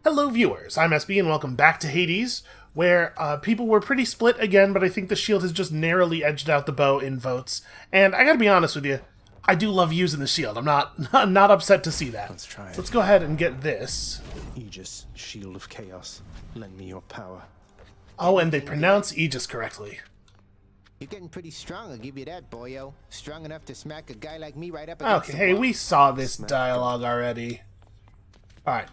Hello viewers, I'm SB and welcome back to Hades, where people were pretty split again, but I think the shield has just narrowly edged out the bow in votes. And I gotta be honest with you, I do love using the shield. I'm not upset to see that. Let's try it. So let's go ahead and get this. Aegis, shield of chaos. Lend me your power. Oh, and they pronounce Aegis correctly. You're getting pretty strong, I'll give you that, boyo. Strong enough to smack a guy like me right up Okay, against the hey, wall. we saw this dialogue already. Alright,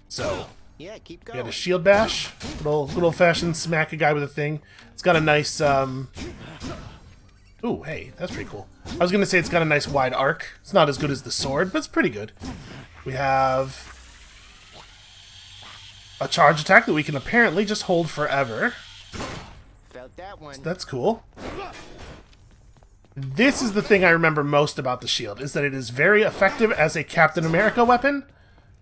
so Yeah, keep we going. got a shield bash. Good old-fashioned smack a guy with a thing. It's got a nice, Ooh, hey, that's pretty cool. I was gonna say it's got a nice wide arc. It's not as good as the sword, but it's pretty good. We have a charge attack that we can apparently just hold forever. Felt that one. That's cool. This is the thing I remember most about the shield, is that it is very effective as a Captain America weapon.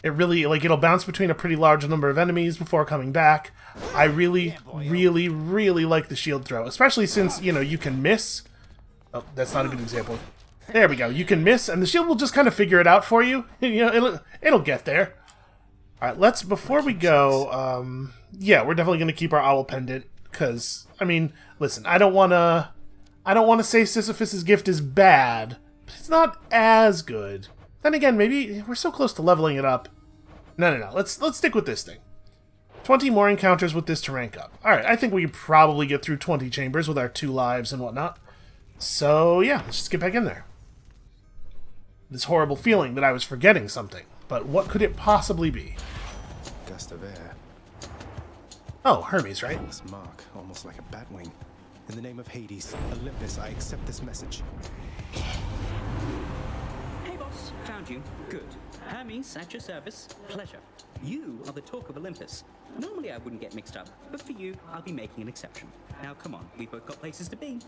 It really, it'll bounce between a pretty large number of enemies before coming back. I really like the shield throw, especially since, you can miss. Oh, that's not a good example. There we go. You can miss, and the shield will just kind of figure it out for you. It'll get there. All right, before we go, yeah, we're definitely going to keep our owl pendant, because, listen, I don't want to say Sisyphus's gift is bad, but it's not as good. Then again, maybe we're so close to leveling it up. No. Let's stick with this thing. 20 more encounters with this to rank up. Alright, I think we could probably get through 20 chambers with our 2 lives and whatnot. So, yeah, let's just get back in there. This horrible feeling that I was forgetting something. But what could it possibly be? Gust of air. Oh, Hermes, right? This mark, almost like a bat wing. In the name of Hades, Olympus, I accept this message. Hey boss, found you. Good. Hermes, at your service. Pleasure. You are the talk of Olympus. Normally I wouldn't get mixed up, but for you, I'll be making an exception. Now come on, we've both got places to be.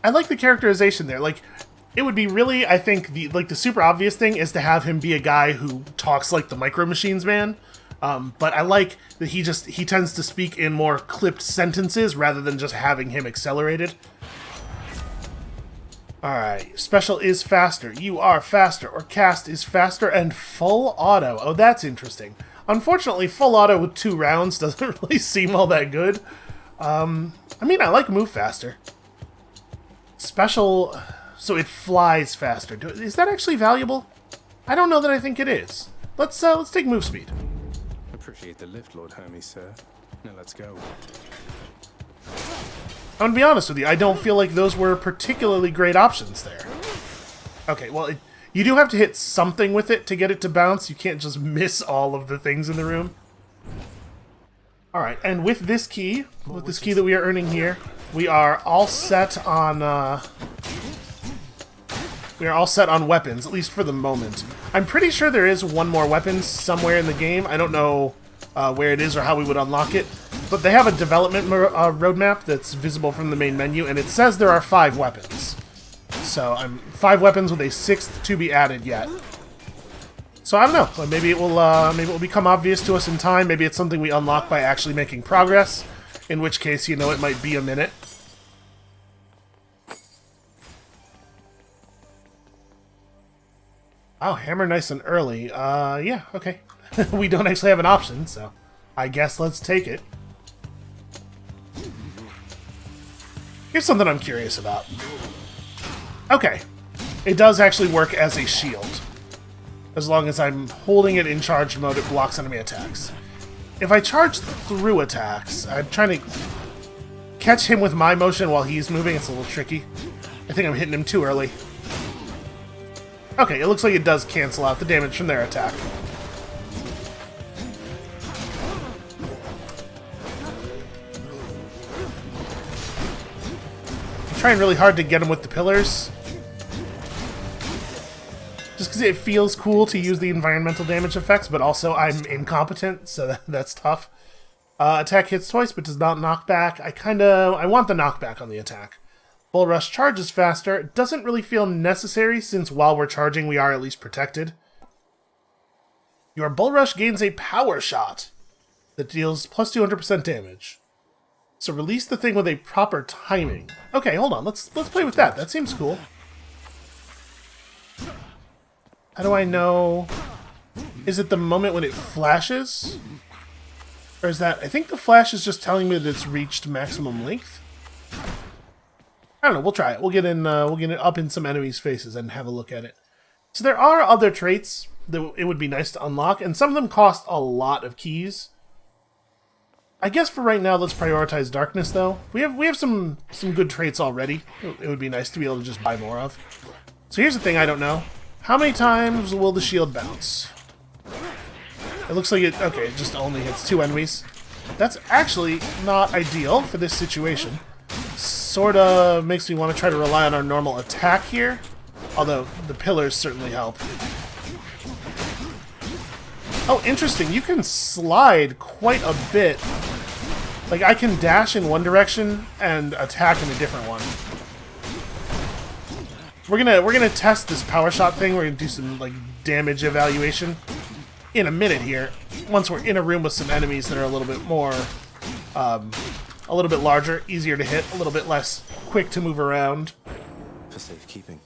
I like the characterization there. It would be really, I think, the super obvious thing is to have him be a guy who talks like the Micro Machines man. But I like that he tends to speak in more clipped sentences rather than just having him accelerated. Alright, special is faster, you are faster, or cast is faster, and full auto. Oh, that's interesting. Unfortunately, full auto with 2 rounds doesn't really seem all that good. I like move faster. Special, so it flies faster. Is that actually valuable? I don't know that I think it is. Let's take move speed. Appreciate the lift, Lord Hermes, sir. Now let's go. I'm gonna be honest with you, I don't feel like those were particularly great options there. Okay, well, you do have to hit something with it to get it to bounce. You can't just miss all of the things in the room. Alright, and with this key that we are earning here, we are all set on, weapons, at least for the moment. I'm pretty sure there is one more weapon somewhere in the game. I don't know where it is or how we would unlock it. But they have a development roadmap that's visible from the main menu, and it says there are 5 weapons. So I'm 5 weapons with a 6th to be added yet. So I don't know. Maybe it will become obvious to us in time. Maybe it's something we unlock by actually making progress. In which case, it might be a minute. Oh, hammer nice and early. Yeah, okay. We don't actually have an option, so I guess let's take it. Here's something I'm curious about. Okay. It does actually work as a shield. As long as I'm holding it in charged mode, it blocks enemy attacks. If I charge through attacks, I'm trying to catch him with my motion while he's moving. It's a little tricky. I think I'm hitting him too early. Okay, it looks like it does cancel out the damage from their attack. I'm trying really hard to get him with the pillars. Just because it feels cool to use the environmental damage effects, but also I'm incompetent, so that's tough. Attack hits twice, but does not knock back. I want the knockback on the attack. Bull Rush charges faster. It doesn't really feel necessary, since while we're charging, we are at least protected. Your Bull Rush gains a power shot that deals plus 200% damage. So release the thing with a proper timing. Okay, hold on. Let's play with that. That seems cool. How do I know? Is it the moment when it flashes? Or is that... I think the flash is just telling me that it's reached maximum length. I don't know, we'll try it. We'll get it up in some enemies' faces and have a look at it. So there are other traits that it would be nice to unlock, and some of them cost a lot of keys. I guess for right now, let's prioritize darkness, though. We have some good traits already. It would be nice to be able to just buy more of. So here's the thing I don't know. How many times will the shield bounce? It looks like it... Okay, it just only hits 2 enemies. That's actually not ideal for this situation. Sorta makes me want to try to rely on our normal attack here. Although, the pillars certainly help. Oh, interesting. You can slide quite a bit. Like, I can dash in one direction and attack in a different one. We're gonna test this power shot thing. We're gonna do some, like, damage evaluation in a minute here. Once we're in a room with some enemies that are a little bit more... a little bit larger, easier to hit, a little bit less quick to move around. For safekeeping.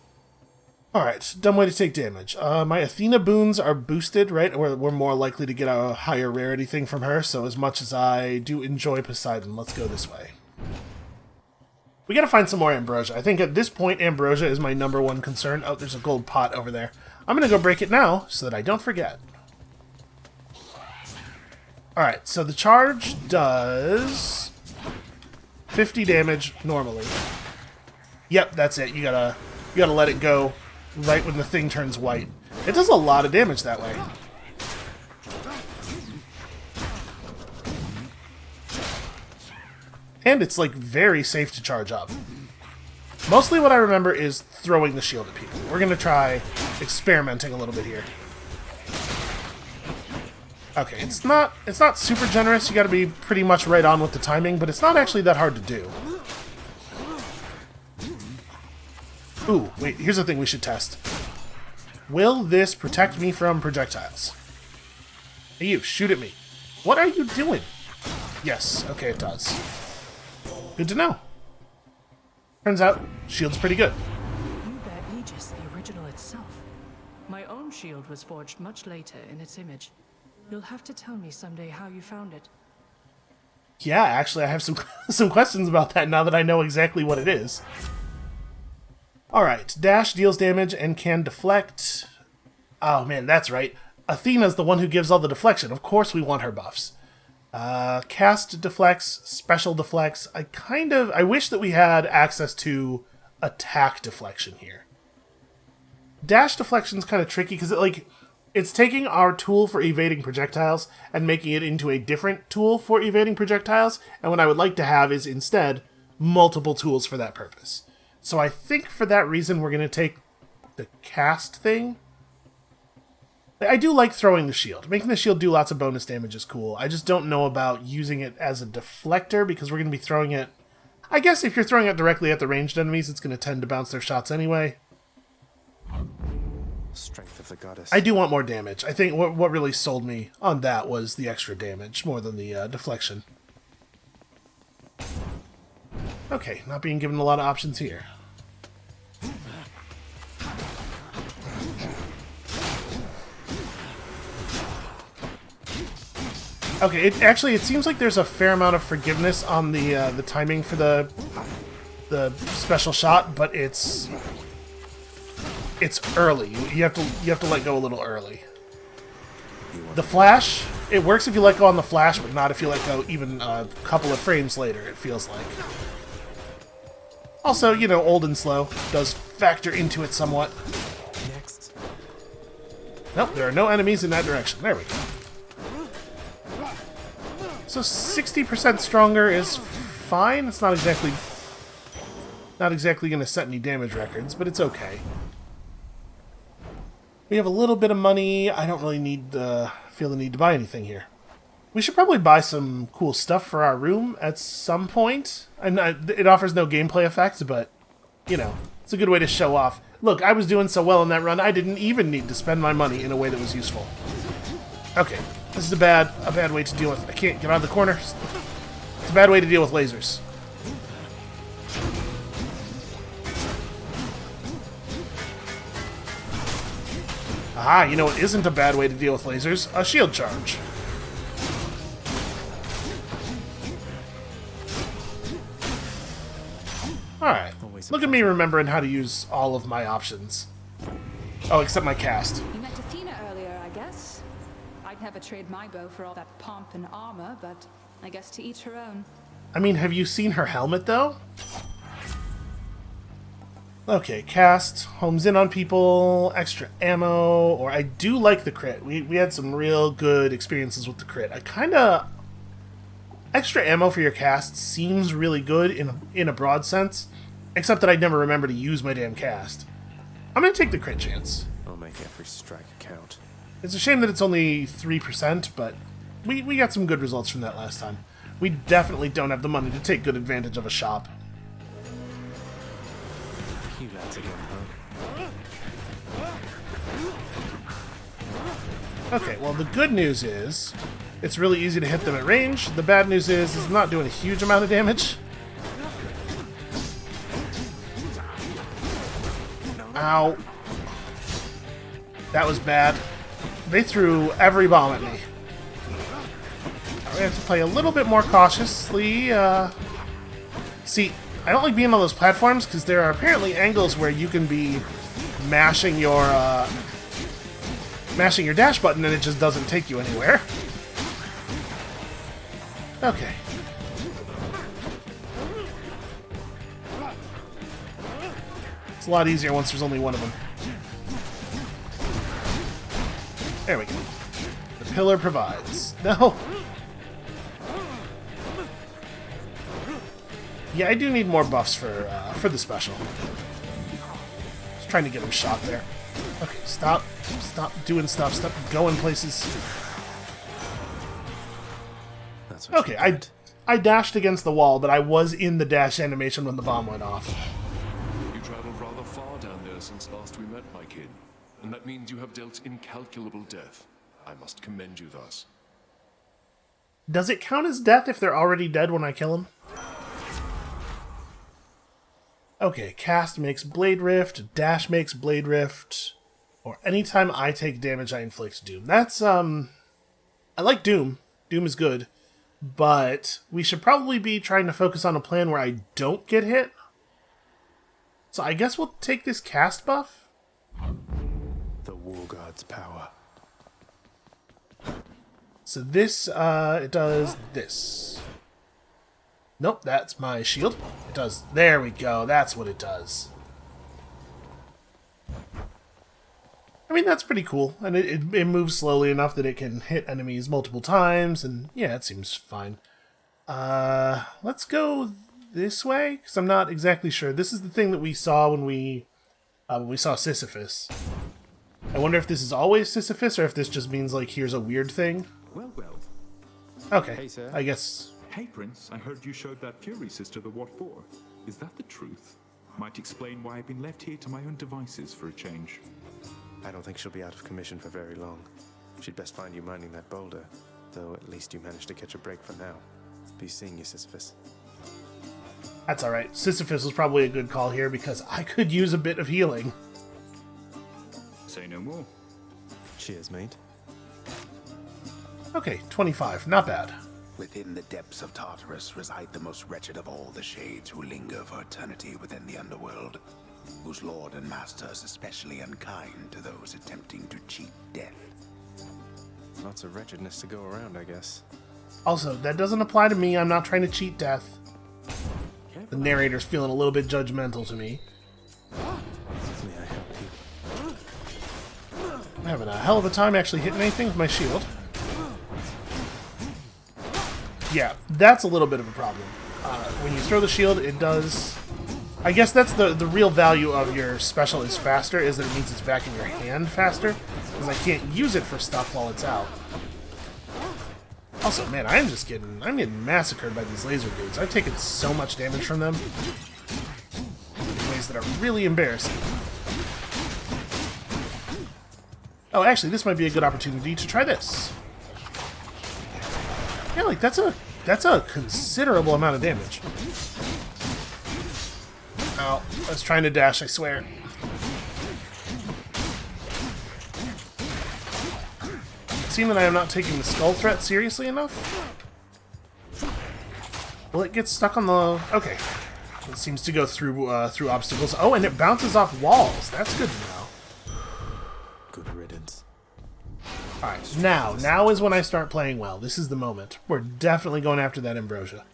Alright, dumb way to take damage. My Athena boons are boosted, right? We're more likely to get a higher rarity thing from her, so as much as I do enjoy Poseidon, let's go this way. We gotta find some more ambrosia. I think at this point, ambrosia is my #1 concern. Oh, there's a gold pot over there. I'm gonna go break it now, so that I don't forget. Alright, so the charge does 50 damage normally. Yep, that's it. You gotta let it go right when the thing turns white. It does a lot of damage that way. And it's like very safe to charge up. Mostly what I remember is throwing the shield at people. We're gonna try experimenting a little bit here. Okay, it's not super generous. You gotta be pretty much right on with the timing, but it's not actually that hard to do. Ooh, wait, here's the thing we should test. Will this protect me from projectiles? Hey you, shoot at me. What are you doing? Yes, okay, it does. Good to know. Turns out, shield's pretty good. You bear Aegis, the original itself. My own shield was forged much later in its image. You'll have to tell me someday how you found it. Yeah, actually, I have some questions about that now that I know exactly what it is. Alright, dash deals damage and can deflect. Oh man, that's right. Athena's the one who gives all the deflection. Of course we want her buffs. Cast deflects, special deflects. I wish that we had access to attack deflection here. Dash deflection's kind of tricky because it's taking our tool for evading projectiles and making it into a different tool for evading projectiles, and what I would like to have is instead multiple tools for that purpose. So I think for that reason we're going to take the cast thing. I do like throwing the shield. Making the shield do lots of bonus damage is cool. I just don't know about using it as a deflector because we're going to be throwing it... I guess if you're throwing it directly at the ranged enemies, it's going to tend to bounce their shots anyway. Strength of the goddess. I do want more damage. I think what really sold me on that was the extra damage more than the deflection. Okay, not being given a lot of options here. Okay, it seems like there's a fair amount of forgiveness on the timing for the special shot, but it's early. You have to let go a little early. The flash, it works if you let go on the flash, but not if you let go even a couple of frames later, it feels like. Also, you know, old and slow does factor into it somewhat. Next. Nope, there are no enemies in that direction. There we go. So 60% stronger is fine. It's not exactly going to set any damage records, but it's okay. We have a little bit of money. I don't really feel the need to buy anything here. We should probably buy some cool stuff for our room at some point. It offers no gameplay effects, but, you know, it's a good way to show off. Look, I was doing so well in that run, I didn't even need to spend my money in a way that was useful. Okay, this is a bad way to deal with... I can't get out of the corner. It's a bad way to deal with lasers. Aha, you know what isn't a bad way to deal with lasers? A shield charge. Alright, look at me remembering how to use all of my options. Oh, except my cast. You met Athena earlier, I guess. I'd never trade my bow for all that pomp and armor, but I guess to each her own. I mean, have you seen her helmet, though? Okay, cast, homes in on people, extra ammo, or I do like the crit. We had some real good experiences with the crit. I kinda... Extra ammo for your cast seems really good in a broad sense, except that I'd never remember to use my damn cast. I'm gonna take the crit chance. I'll make every strike count. It's a shame that it's only 3%, but we got some good results from that last time. We definitely don't have the money to take good advantage of a shop. You lads again, huh? Okay, well the good news is it's really easy to hit them at range. The bad news is it's not doing a huge amount of damage. Ow. That was bad. They threw every bomb at me. We have to play a little bit more cautiously. See, I don't like being on those platforms because there are apparently angles where you can be mashing your dash button and it just doesn't take you anywhere. Okay. It's a lot easier once there's only one of them. There we go. The pillar provides. No! Yeah, I do need more buffs for the special. Just trying to get him shot there. Okay, stop. Stop doing stuff. Stop going places. That's what Okay, you did. I dashed against the wall, but I was in the dash animation when the bomb went off. You traveled rather far down there since last we met, my kid. And that means you have dealt incalculable death. I must commend you thus. Does it count as death if they're already dead when I kill them? Okay, cast makes Blade Rift, dash makes Blade Rift, or anytime I take damage I inflict Doom. That's, I like Doom. Doom is good. But we should probably be trying to focus on a plan where I don't get hit. So I guess we'll take this cast buff. The War God's power. So this, it does this. Nope, that's my shield. It does, there we go, that's what it does. I mean, that's pretty cool, and it moves slowly enough that it can hit enemies multiple times, and yeah, it seems fine. Let's go this way, because I'm not exactly sure. This is the thing that we saw when we saw Sisyphus. I wonder if this is always Sisyphus, or if this just means, like, here's a weird thing. Well, well. Okay, Hey, sir. I guess... Hey, Prince, I heard you showed that Fury sister the what for. Is that the truth? Might explain why I've been left here to my own devices for a change. I don't think she'll be out of commission for very long. She'd best find you minding that boulder. Though at least you managed to catch a break for now. Be seeing you, Sisyphus. That's alright. Sisyphus was probably a good call here, because I could use a bit of healing. Say no more. Cheers, mate. Okay, 25. Not bad. Within the depths of Tartarus reside the most wretched of all the shades who linger for eternity within the underworld, whose lord and master is especially unkind to those attempting to cheat death. Lots of wretchedness to go around, I guess. Also, that doesn't apply to me. I'm not trying to cheat death. The narrator's feeling a little bit judgmental to me. May I help you? I'm having a hell of a time actually hitting anything with my shield. Yeah, that's a little bit of a problem. When you throw the shield, it does... I guess that's the real value of your special is faster, is that it means it's back in your hand faster, because I can't use it for stuff while it's out. Also, man, I'm getting massacred by these laser dudes. I've taken so much damage from them in ways that are really embarrassing. Oh, actually, this might be a good opportunity to try this. Yeah, like, that's a considerable amount of damage. Ow, I was trying to dash, I swear. seem that I am not taking the skull threat seriously enough. Will it get stuck on the... Okay. It seems to go through through obstacles. Oh, and it bounces off walls. That's good to know. Good riddance. Alright, now is when I start playing well. This is the moment. We're definitely going after that ambrosia.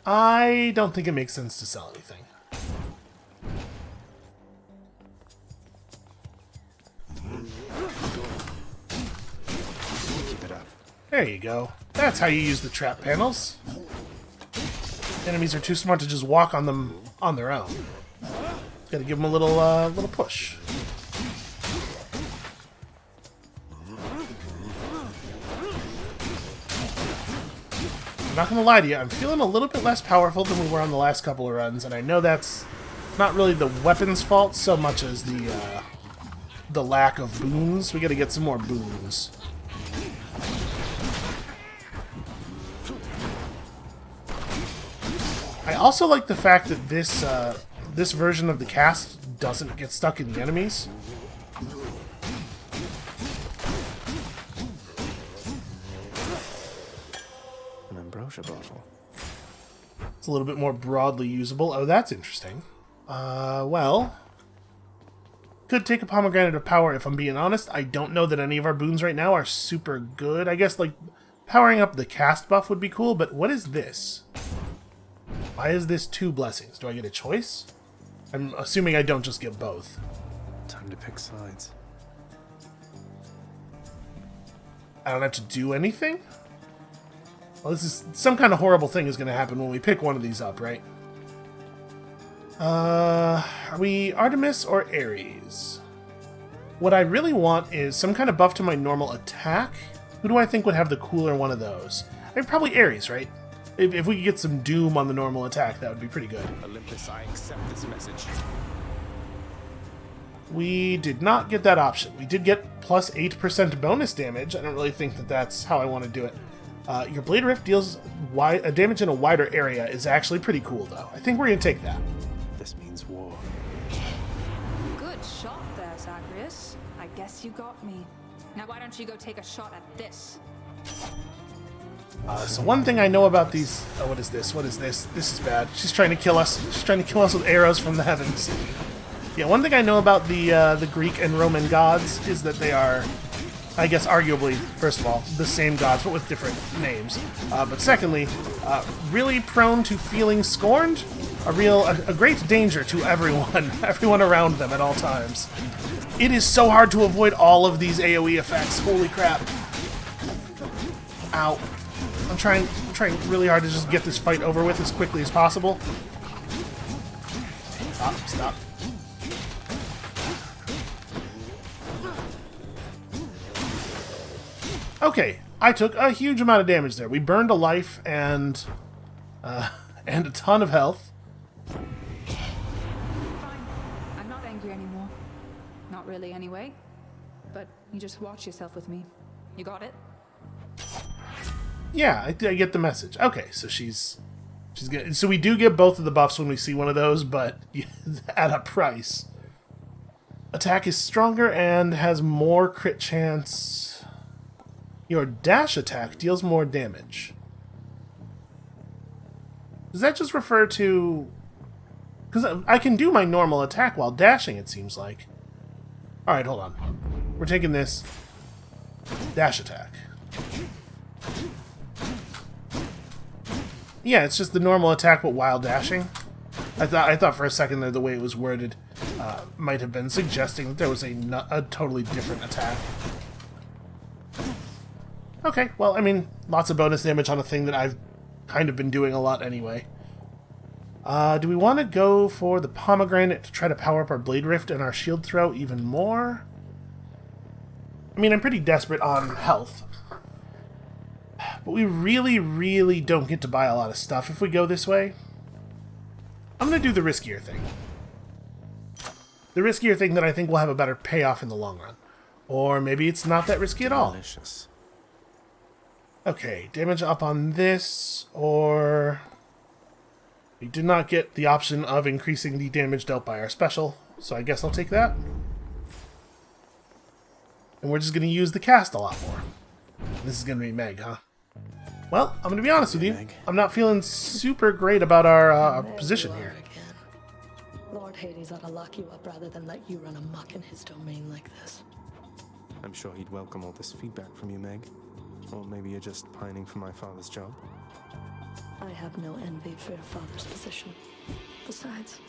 I don't think it makes sense to sell anything. Keep it up. There you go. That's how you use the trap panels. Enemies are too smart to just walk on them on their own. Gotta give them a little push. I'm not gonna lie to you, I'm feeling a little bit less powerful than we were on the last couple of runs, and I know that's not really the weapon's fault so much as the lack of boons. We gotta get some more boons. I also like the fact that this version of the cast doesn't get stuck in the enemies. An ambrosia bottle. It's a little bit more broadly usable. Oh, that's interesting. Well... Could take a pomegranate of power if I'm being honest. I don't know that any of our boons right now are super good. I guess, like, powering up the cast buff would be cool, but what is this? Why is this 2 blessings? Do I get a choice? I'm assuming I don't just get both. Time to pick sides. I don't have to do anything? Well, this is... Some kind of horrible thing is going to happen when we pick one of these up, right? Are we Artemis or Ares? What I really want is some kind of buff to my normal attack. Who do I think would have the cooler one of those? I mean, probably Ares, right? If we could get some Doom on the normal attack, that would be pretty good. Olympus, I accept this message. We did not get that option. We did get plus 8% bonus damage. I don't really think that that's how I want to do it. Your Blade Rift deals damage in a wider area is actually pretty cool, though. I think we're going to take that. This means war. Good shot there, Zagreus. I guess you got me. Now why don't you go take a shot at this? So one thing I know about these... Oh, what is this? What is this? This is bad. She's trying to kill us. She's trying to kill us with arrows from the heavens. Yeah, one thing I know about the Greek and Roman gods is that they are, I guess, arguably, first of all, the same gods, but with different names. But secondly, really prone to feeling scorned. A great danger to everyone around them at all times. It is so hard to avoid all of these AoE effects. Holy crap. Ow. I'm trying really hard to just get this fight over with as quickly as possible. Stop. Okay, I took a huge amount of damage there. We burned a life and a ton of health. Fine. I'm not angry anymore. Not really, anyway. But you just watch yourself with me. You got it? Yeah, I get the message. Okay, so she's good. So we do get both of the buffs when we see one of those, but at a price. Attack is stronger and has more crit chance. Your dash attack deals more damage. Does that just refer to... Because I can do my normal attack while dashing, it seems like. Alright, hold on. We're taking this dash attack. Yeah, it's just the normal attack, but while dashing. I thought for a second that the way it was worded might have been suggesting that there was a totally different attack. Okay, well, I mean, lots of bonus damage on a thing that I've kind of been doing a lot anyway. Do we want to go for the pomegranate to try to power up our Blade Rift and our shield throw even more? I mean, I'm pretty desperate on health. But we really, really don't get to buy a lot of stuff if we go this way. I'm going to do the riskier thing. The riskier thing that I think will have a better payoff in the long run. Or maybe it's not that risky at all. Delicious. Okay, damage up on this, or... We did not get the option of increasing the damage dealt by our special, so I guess I'll take that. And we're just going to use the cast a lot more. This is gonna be Meg, huh? Well, I'm gonna be honest with you. Meg. I'm not feeling super great about our position here. Lord Hades ought to lock you up rather than let you run amok in his domain like this. I'm sure he'd welcome all this feedback from you, Meg. Or maybe you're just pining for my father's job. I have no envy for your father's position. Besides,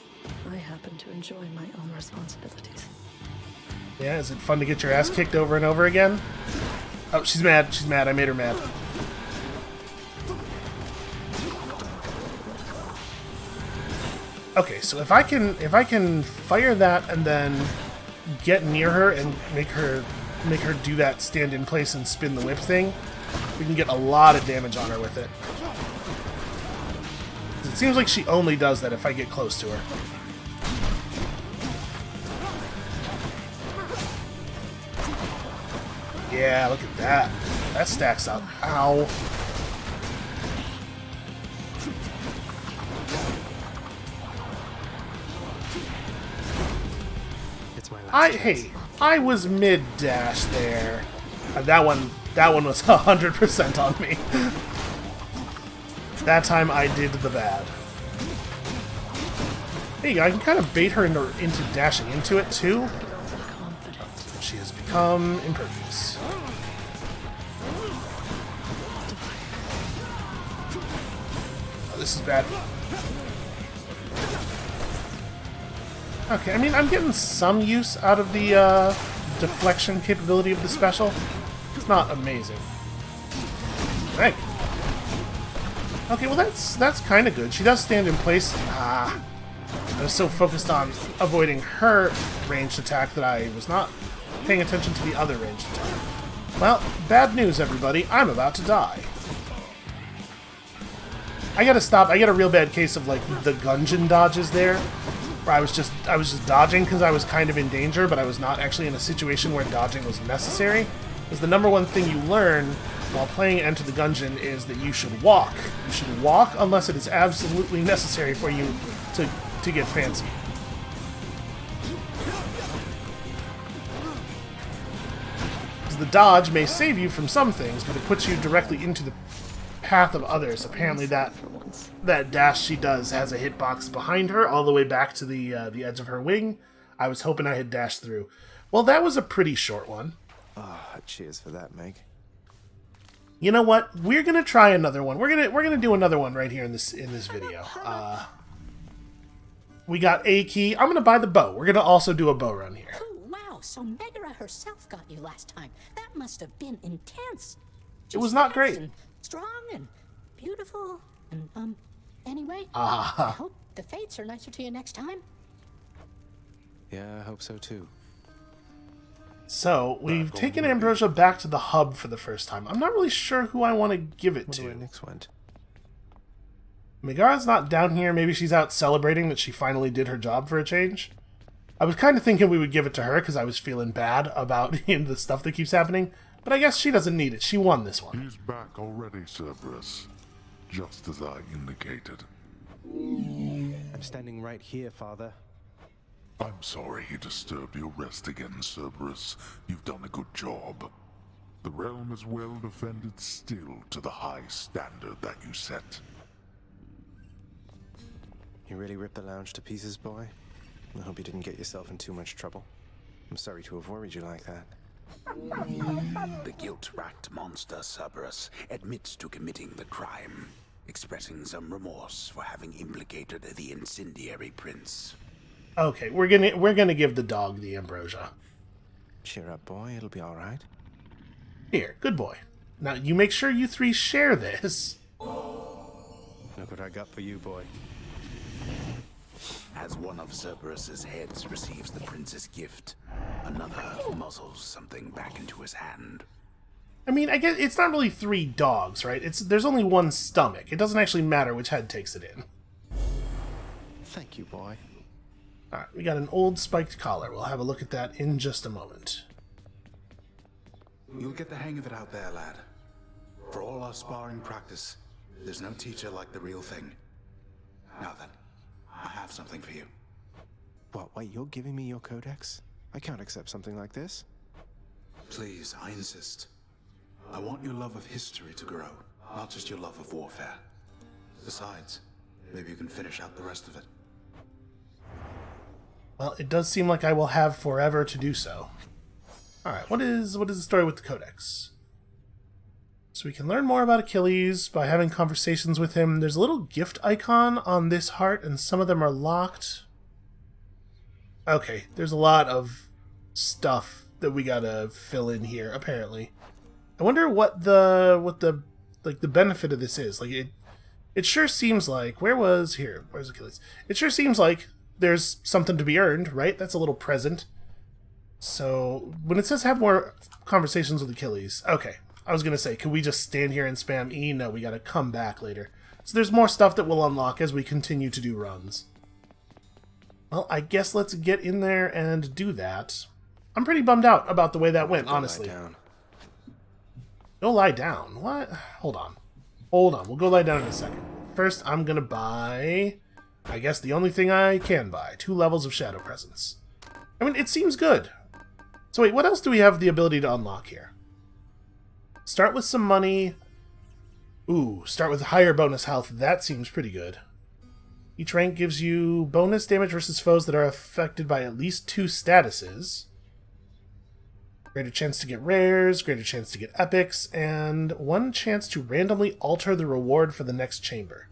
I happen to enjoy my own responsibilities. Yeah, is it fun to get your ass kicked over and over again? Oh, she's mad. She's mad. I made her mad. Okay, so if I can fire that and then get near her and make her do that stand in place and spin the whip thing, we can get a lot of damage on her with it. It seems like she only does that if I get close to her. Yeah, look at that. That stacks up. Ow. It's my last chance. I was mid-dash there. That one was 100% on me. That time I did the bad. There you go, I can kind of bait her into dashing into it too. She has become impervious. Oh, this is bad. Okay, I mean, I'm getting some use out of the deflection capability of the special. It's not amazing. Right. Okay, well that's kind of good. She does stand in place. I was so focused on avoiding her ranged attack that I was not paying attention to the other ranged attack. Well, bad news, everybody. I'm about to die. I gotta stop. I get a real bad case of like the Gungeon dodges there, where I was just dodging because I was kind of in danger, but I was not actually in a situation where dodging was necessary. Because the number one thing you learn while playing Enter the Gungeon is that you should walk. You should walk unless it is absolutely necessary for you to get fancy. Because the dodge may save you from some things, but it puts you directly into the path of others. Apparently that dash she does has a hitbox behind her all the way back to the edge of her wing. I was hoping I had dashed through. Well, that was a pretty short one. Cheers for that, Meg. You know what? We're gonna try another one. We're gonna do another one right here in this video. We got a key. I'm gonna buy the bow. We're gonna also do a bow run here. Oh, wow, so Megara herself got you last time. That must have been intense. It was not great. And strong and beautiful and anyway, I hope the fates are nicer to you next time. Yeah, I hope so too. So, we've taken Ambrosia back to the hub for the first time. I'm not really sure who I want to give it to. Where Nyx went. Megara's not down here. Maybe she's out celebrating that she finally did her job for a change. I was kind of thinking we would give it to her because I was feeling bad about the stuff that keeps happening. But I guess she doesn't need it. She won this one. He's back already, Cerberus. Just as I indicated. I'm standing right here, Father. I'm sorry he disturbed your rest again, Cerberus. You've done a good job. The realm is well defended still to the high standard that you set. You really ripped the lounge to pieces, boy? I hope you didn't get yourself in too much trouble. I'm sorry to have worried you like that. The guilt-racked monster Cerberus admits to committing the crime, expressing some remorse for having implicated the incendiary prince. Okay, we're gonna give the dog the ambrosia. Cheer up, boy. It'll be all right. Here, good boy. Now you make sure you three share this. Look what I got for you, boy. As one of Cerberus's heads receives the prince's gift, another muzzles something back into his hand. I mean, I guess it's not really three dogs, right? There's only one stomach. It doesn't actually matter which head takes it in. Thank you, boy. Alright, we got an old spiked collar. We'll have a look at that in just a moment. You'll get the hang of it out there, lad. For all our sparring practice, there's no teacher like the real thing. Now then, I have something for you. What, wait, you're giving me your codex? I can't accept something like this. Please, I insist. I want your love of history to grow, not just your love of warfare. Besides, maybe you can finish out the rest of it. Well, it does seem like I will have forever to do so. Alright, what is the story with the Codex? So we can learn more about Achilles by having conversations with him. There's a little gift icon on this heart, and some of them are locked. Okay, there's a lot of stuff that we gotta fill in here, apparently. I wonder what the benefit of this is. Like it sure seems like where's Achilles? It sure seems like there's something to be earned, right? That's a little present. So when it says have more conversations with Achilles, okay. I was gonna say, can we just stand here and spam E? No, we gotta come back later. So there's more stuff that we'll unlock as we continue to do runs. Well, I guess let's get in there and do that. I'm pretty bummed out about the way that went, honestly. Go lie down. What? Hold on. We'll go lie down in a second. First, I'm gonna buy, I guess, the only thing I can buy. 2 levels of Shadow Presence. I mean, it seems good. So wait, what else do we have the ability to unlock here? Start with some money. Ooh, start with higher bonus health. That seems pretty good. Each rank gives you bonus damage versus foes that are affected by at least 2 statuses. Greater chance to get rares, greater chance to get epics, and 1 chance to randomly alter the reward for the next chamber.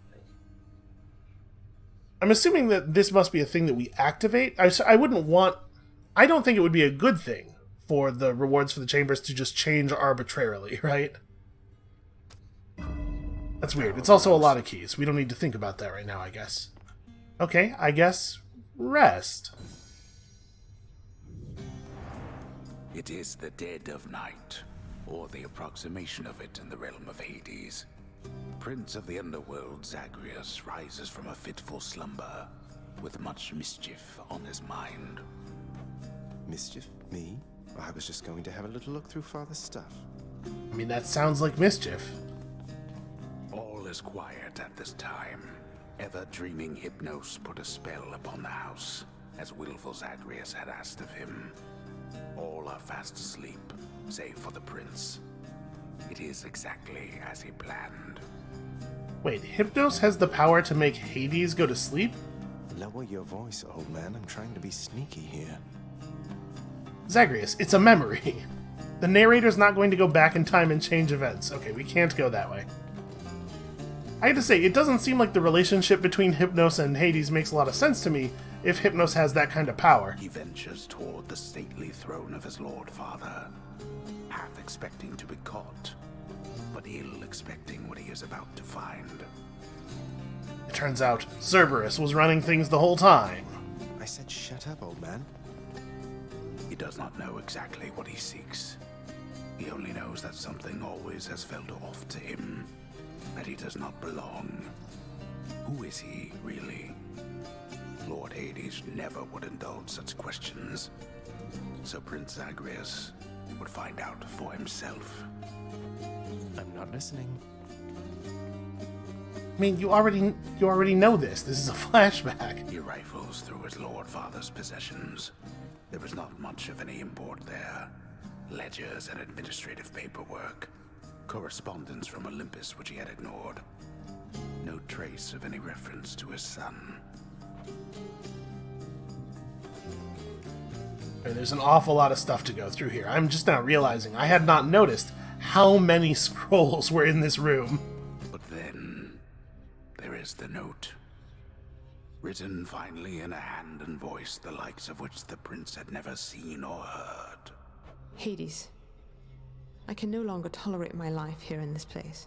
I'm assuming that this must be a thing that we activate. I don't think it would be a good thing for the rewards for the chambers to just change arbitrarily, right? That's weird. It's also a lot of keys. We don't need to think about that right now, I guess. Okay, I guess rest. It is the dead of night, or the approximation of it in the realm of Hades. Prince of the underworld Zagreus rises from a fitful slumber, with much mischief on his mind. Mischief? Me? I was just going to have a little look through Father's stuff. I mean, that sounds like mischief. All is quiet at this time. Ever-dreaming Hypnos put a spell upon the house, as willful Zagreus had asked of him. All are fast asleep, save for the prince. It is exactly as he planned. Wait, Hypnos has the power to make Hades go to sleep? Lower your voice, old man. I'm trying to be sneaky here. Zagreus, it's a memory. The narrator's not going to go back in time and change events. Okay, we can't go that way. I have to say, it doesn't seem like the relationship between Hypnos and Hades makes a lot of sense to me if Hypnos has that kind of power. He ventures toward the stately throne of his lord father, half expecting to be caught, but ill expecting what he is about to find. It turns out Cerberus was running things the whole time. I said shut up, old man. He does not know exactly what he seeks. He only knows that something always has felt off to him, that he does not belong. Who is he, really? Lord Hades never would indulge such questions, so Prince Zagreus would find out for himself. I'm not listening. I mean, you already know this. This is a flashback. He rifles through his lord father's possessions. There is not much of any import there. Ledgers and administrative paperwork. Correspondence from Olympus which he had ignored. No trace of any reference to his son. There's an awful lot of stuff to go through here. I'm just now realizing I had not noticed how many scrolls were in this room. But then, there is the note. Written finally in a hand and voice the likes of which the prince had never seen or heard. Hades, I can no longer tolerate my life here in this place.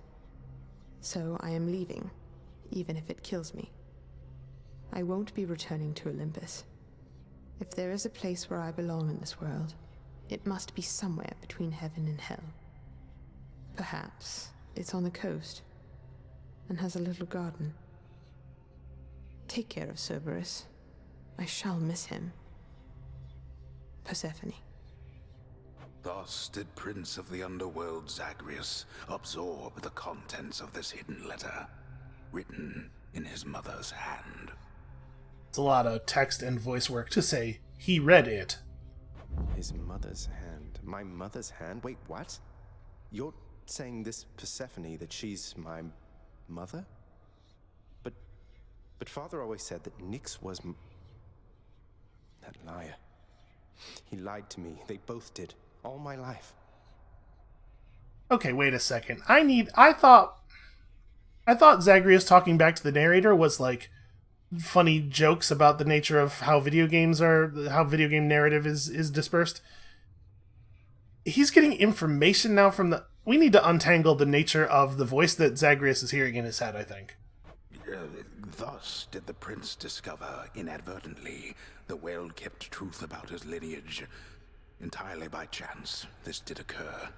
So I am leaving, even if it kills me. I won't be returning to Olympus. If there is a place where I belong in this world, it must be somewhere between heaven and hell. Perhaps it's on the coast and has a little garden. Take care of Cerberus. I shall miss him. Persephone. Thus did Prince of the Underworld Zagreus absorb the contents of this hidden letter, written in his mother's hand. It's a lot of text and voice work to say he read it. His mother's hand. My mother's hand? Wait, what? You're saying this Persephone, that she's my mother? But Father always said that Nyx was that liar. He lied to me. They both did. All my life. Okay, wait a second. I thought Zagreus talking back to the narrator was like funny jokes about the nature of how video game narrative is dispersed. He's getting information now from the... We need to untangle the nature of the voice that Zagreus is hearing in his head, I think. Thus did the prince discover, inadvertently, the well-kept truth about his lineage. Entirely by chance, this did occur.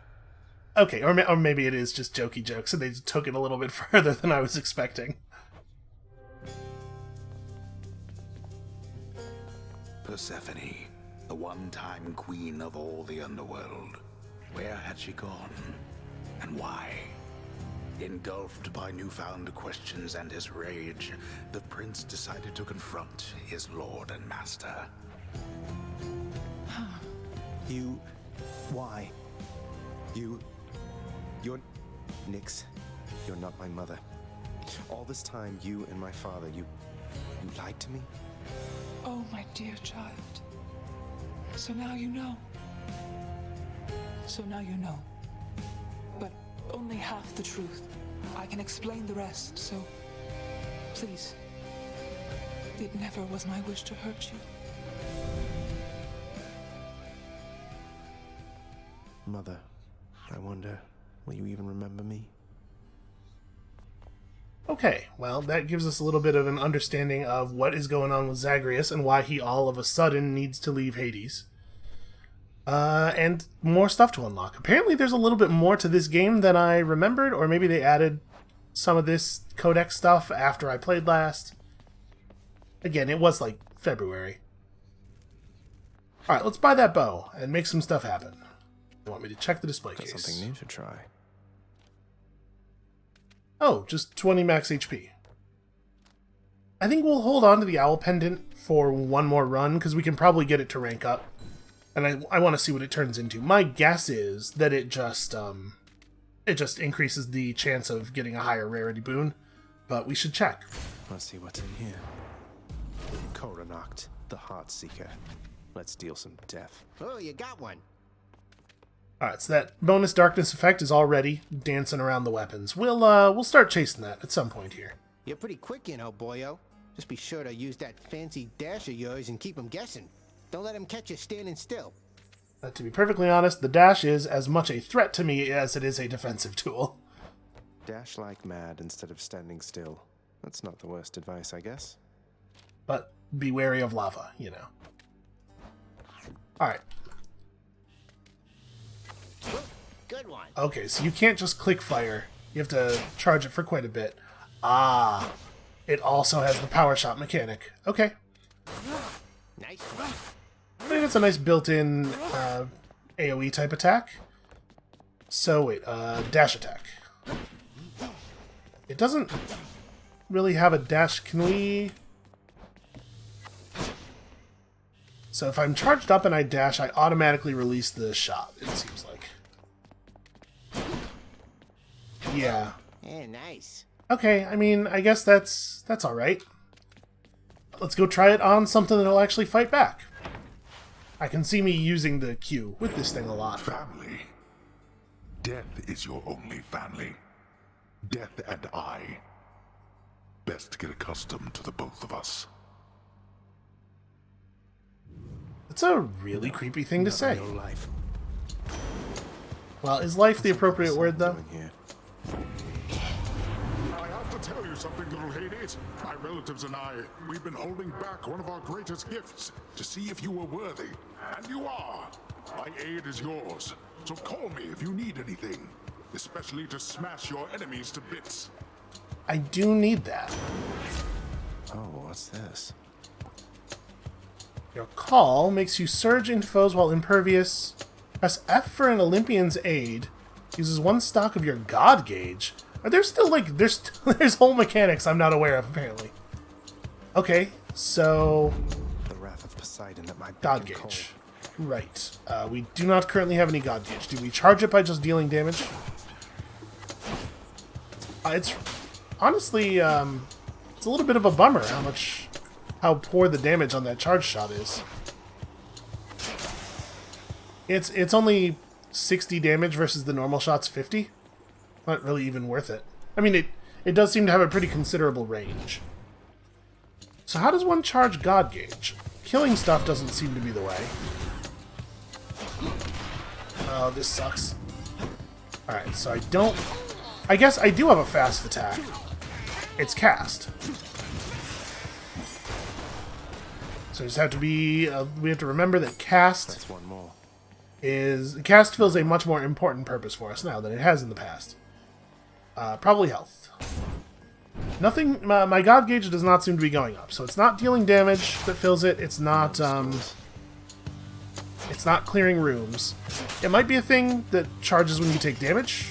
Okay, or maybe it is just jokey jokes, and they took it a little bit further than I was expecting. Persephone, the one-time queen of all the underworld. Where had she gone? And why? Engulfed by newfound questions and his rage, the prince decided to confront his lord and master. Why? You're... Nyx, you're not my mother. All this time, you and my father, you lied to me? Oh, my dear child. So now you know. But only half the truth. I can explain the rest, so please. It never was my wish to hurt you. Mother, I wonder, will you even remember me? Okay, well, that gives us a little bit of an understanding of what is going on with Zagreus and why he all of a sudden needs to leave Hades. And more stuff to unlock. Apparently there's a little bit more to this game than I remembered, or maybe they added some of this codex stuff after I played last. Again, it was like February. Alright, let's buy that bow and make some stuff happen. You want me to check the display case? Got something new to try. Oh, just 20 max HP. I think we'll hold on to the owl pendant for one more run, because we can probably get it to rank up. And I want to see what it turns into. My guess is that it just increases the chance of getting a higher rarity boon, but we should check. Let's see what's in here. Koranoct, the Heartseeker. Let's deal some death. Oh, you got one. Alright, so that bonus darkness effect is already dancing around the weapons. We'll start chasing that at some point here. You're pretty quick, you know, boyo. Just be sure to use that fancy dash of yours and keep them guessing. Don't let them catch you standing still. To be perfectly honest, the dash is as much a threat to me as it is a defensive tool. Dash like mad instead of standing still. That's not the worst advice, I guess. But be wary of lava, you know. Alright. Good one. Okay, so you can't just click fire. You have to charge it for quite a bit. Ah, it also has the power shot mechanic. Okay. Nice. I think it's a nice built-in AoE type attack. So wait, dash attack. It doesn't really have a dash. Can we... So if I'm charged up and I dash, I automatically release the shot, it seems like. Yeah. Yeah, nice. Okay, I mean, I guess that's alright. Let's go try it on something that'll actually fight back. I can see me using the Q with this thing a lot. Family. Death is your only family. Death and I. Best get accustomed to the both of us. It's a really creepy thing to say. Life. Well, is life the appropriate word, though? I have to tell you something, little Hades. My relatives and I, we've been holding back one of our greatest gifts to see if you were worthy. And you are. My aid is yours. So call me if you need anything, especially to smash your enemies to bits. I do need that. Oh, what's this? Your call makes you surge into foes while impervious. Press F for an Olympian's aid. Uses one stock of your god gauge. Are there still, like, there's whole mechanics I'm not aware of, apparently. Okay, so... The wrath of Poseidon that my god gauge. Right. We do not currently have any god gauge. Do we charge it by just dealing damage? It's honestly, it's a little bit of a bummer how poor the damage on that charge shot is. It's only 60 damage versus the normal shot's 50. Not really even worth it. I mean, it does seem to have a pretty considerable range. So how does one charge God Gauge? Killing stuff doesn't seem to be the way. Oh, this sucks. Alright, so I guess I do have a fast attack. It's cast. So we just have to be... we have to remember that cast... That's one more. Cast fills a much more important purpose for us now than it has in the past. Probably health. Nothing... my God Gauge does not seem to be going up, so it's not dealing damage that fills it. It's not clearing rooms. It might be a thing that charges when you take damage.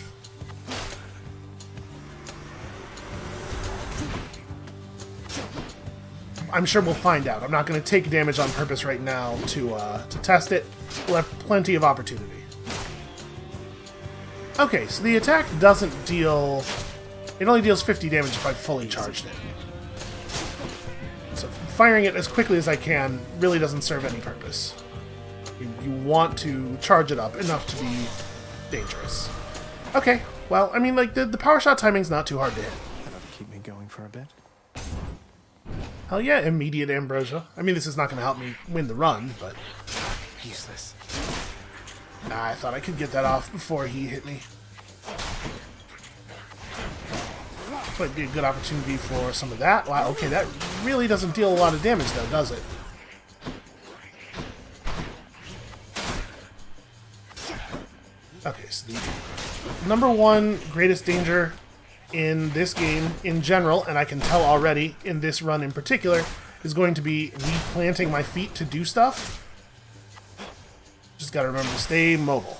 I'm sure we'll find out. I'm not going to take damage on purpose right now to test it. We'll have plenty of opportunity. Okay, so the attack doesn't deal... It only deals 50 damage if I've fully charged it. So firing it as quickly as I can really doesn't serve any purpose. You want to charge it up enough to be dangerous. Okay, well, I mean, like, the power shot timing's not too hard to hit. That'll keep me going for a bit. Hell yeah, immediate ambrosia. I mean, this is not going to help me win the run, but... Useless. Nah, I thought I could get that off before he hit me. This might be a good opportunity for some of that. Wow, okay, that really doesn't deal a lot of damage, though, does it? Okay, so the number one greatest danger in this game in general, and I can tell already in this run in particular, is going to be me planting my feet to do stuff. Just gotta remember to stay mobile.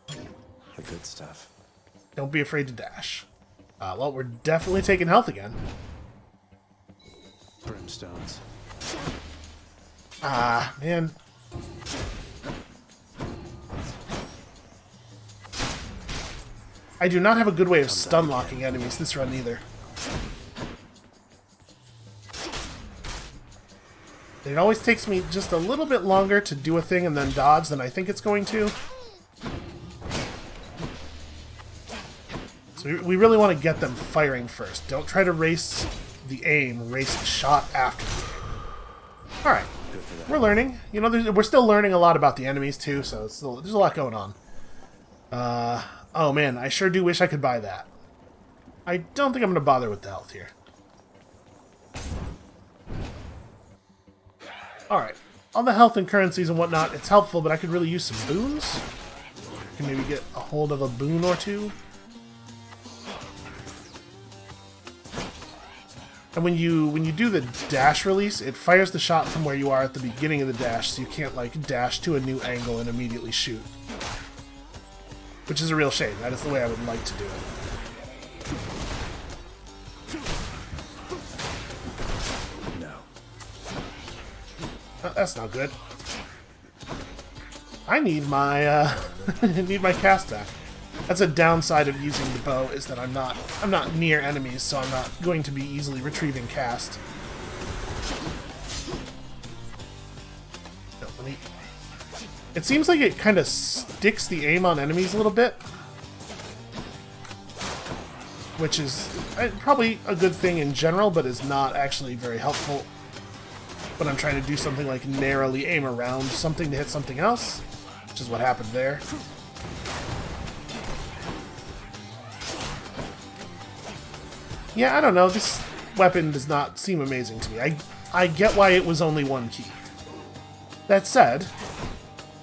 The good stuff. Don't be afraid to dash. Well, we're definitely taking health again. Brimstones. Ah, man. I do not have a good way of stun locking enemies this run either. It always takes me just a little bit longer to do a thing and then dodge than I think it's going to. So we really want to get them firing first. Don't try to race the aim, race the shot after. Alright, we're learning. You know, we're still learning a lot about the enemies too, so there's a lot going on. Oh man, I sure do wish I could buy that. I don't think I'm going to bother with the health here. Alright, all the health and currencies and whatnot, it's helpful, but I could really use some boons. I can maybe get a hold of a boon or two. And when you do the dash release, it fires the shot from where you are at the beginning of the dash, so you can't like dash to a new angle and immediately shoot. Which is a real shame. That is the way I would like to do it. No. That's not good. I need my need my cast back. That's a downside of using the bow, is that I'm not near enemies, so I'm not going to be easily retrieving cast. No, let me... It seems like it kind of sticks the aim on enemies a little bit, which is probably a good thing in general, but is not actually very helpful when I'm trying to do something like narrowly aim around something to hit something else, which is what happened there. Yeah, I don't know. This weapon does not seem amazing to me. I get why it was only one key. That said,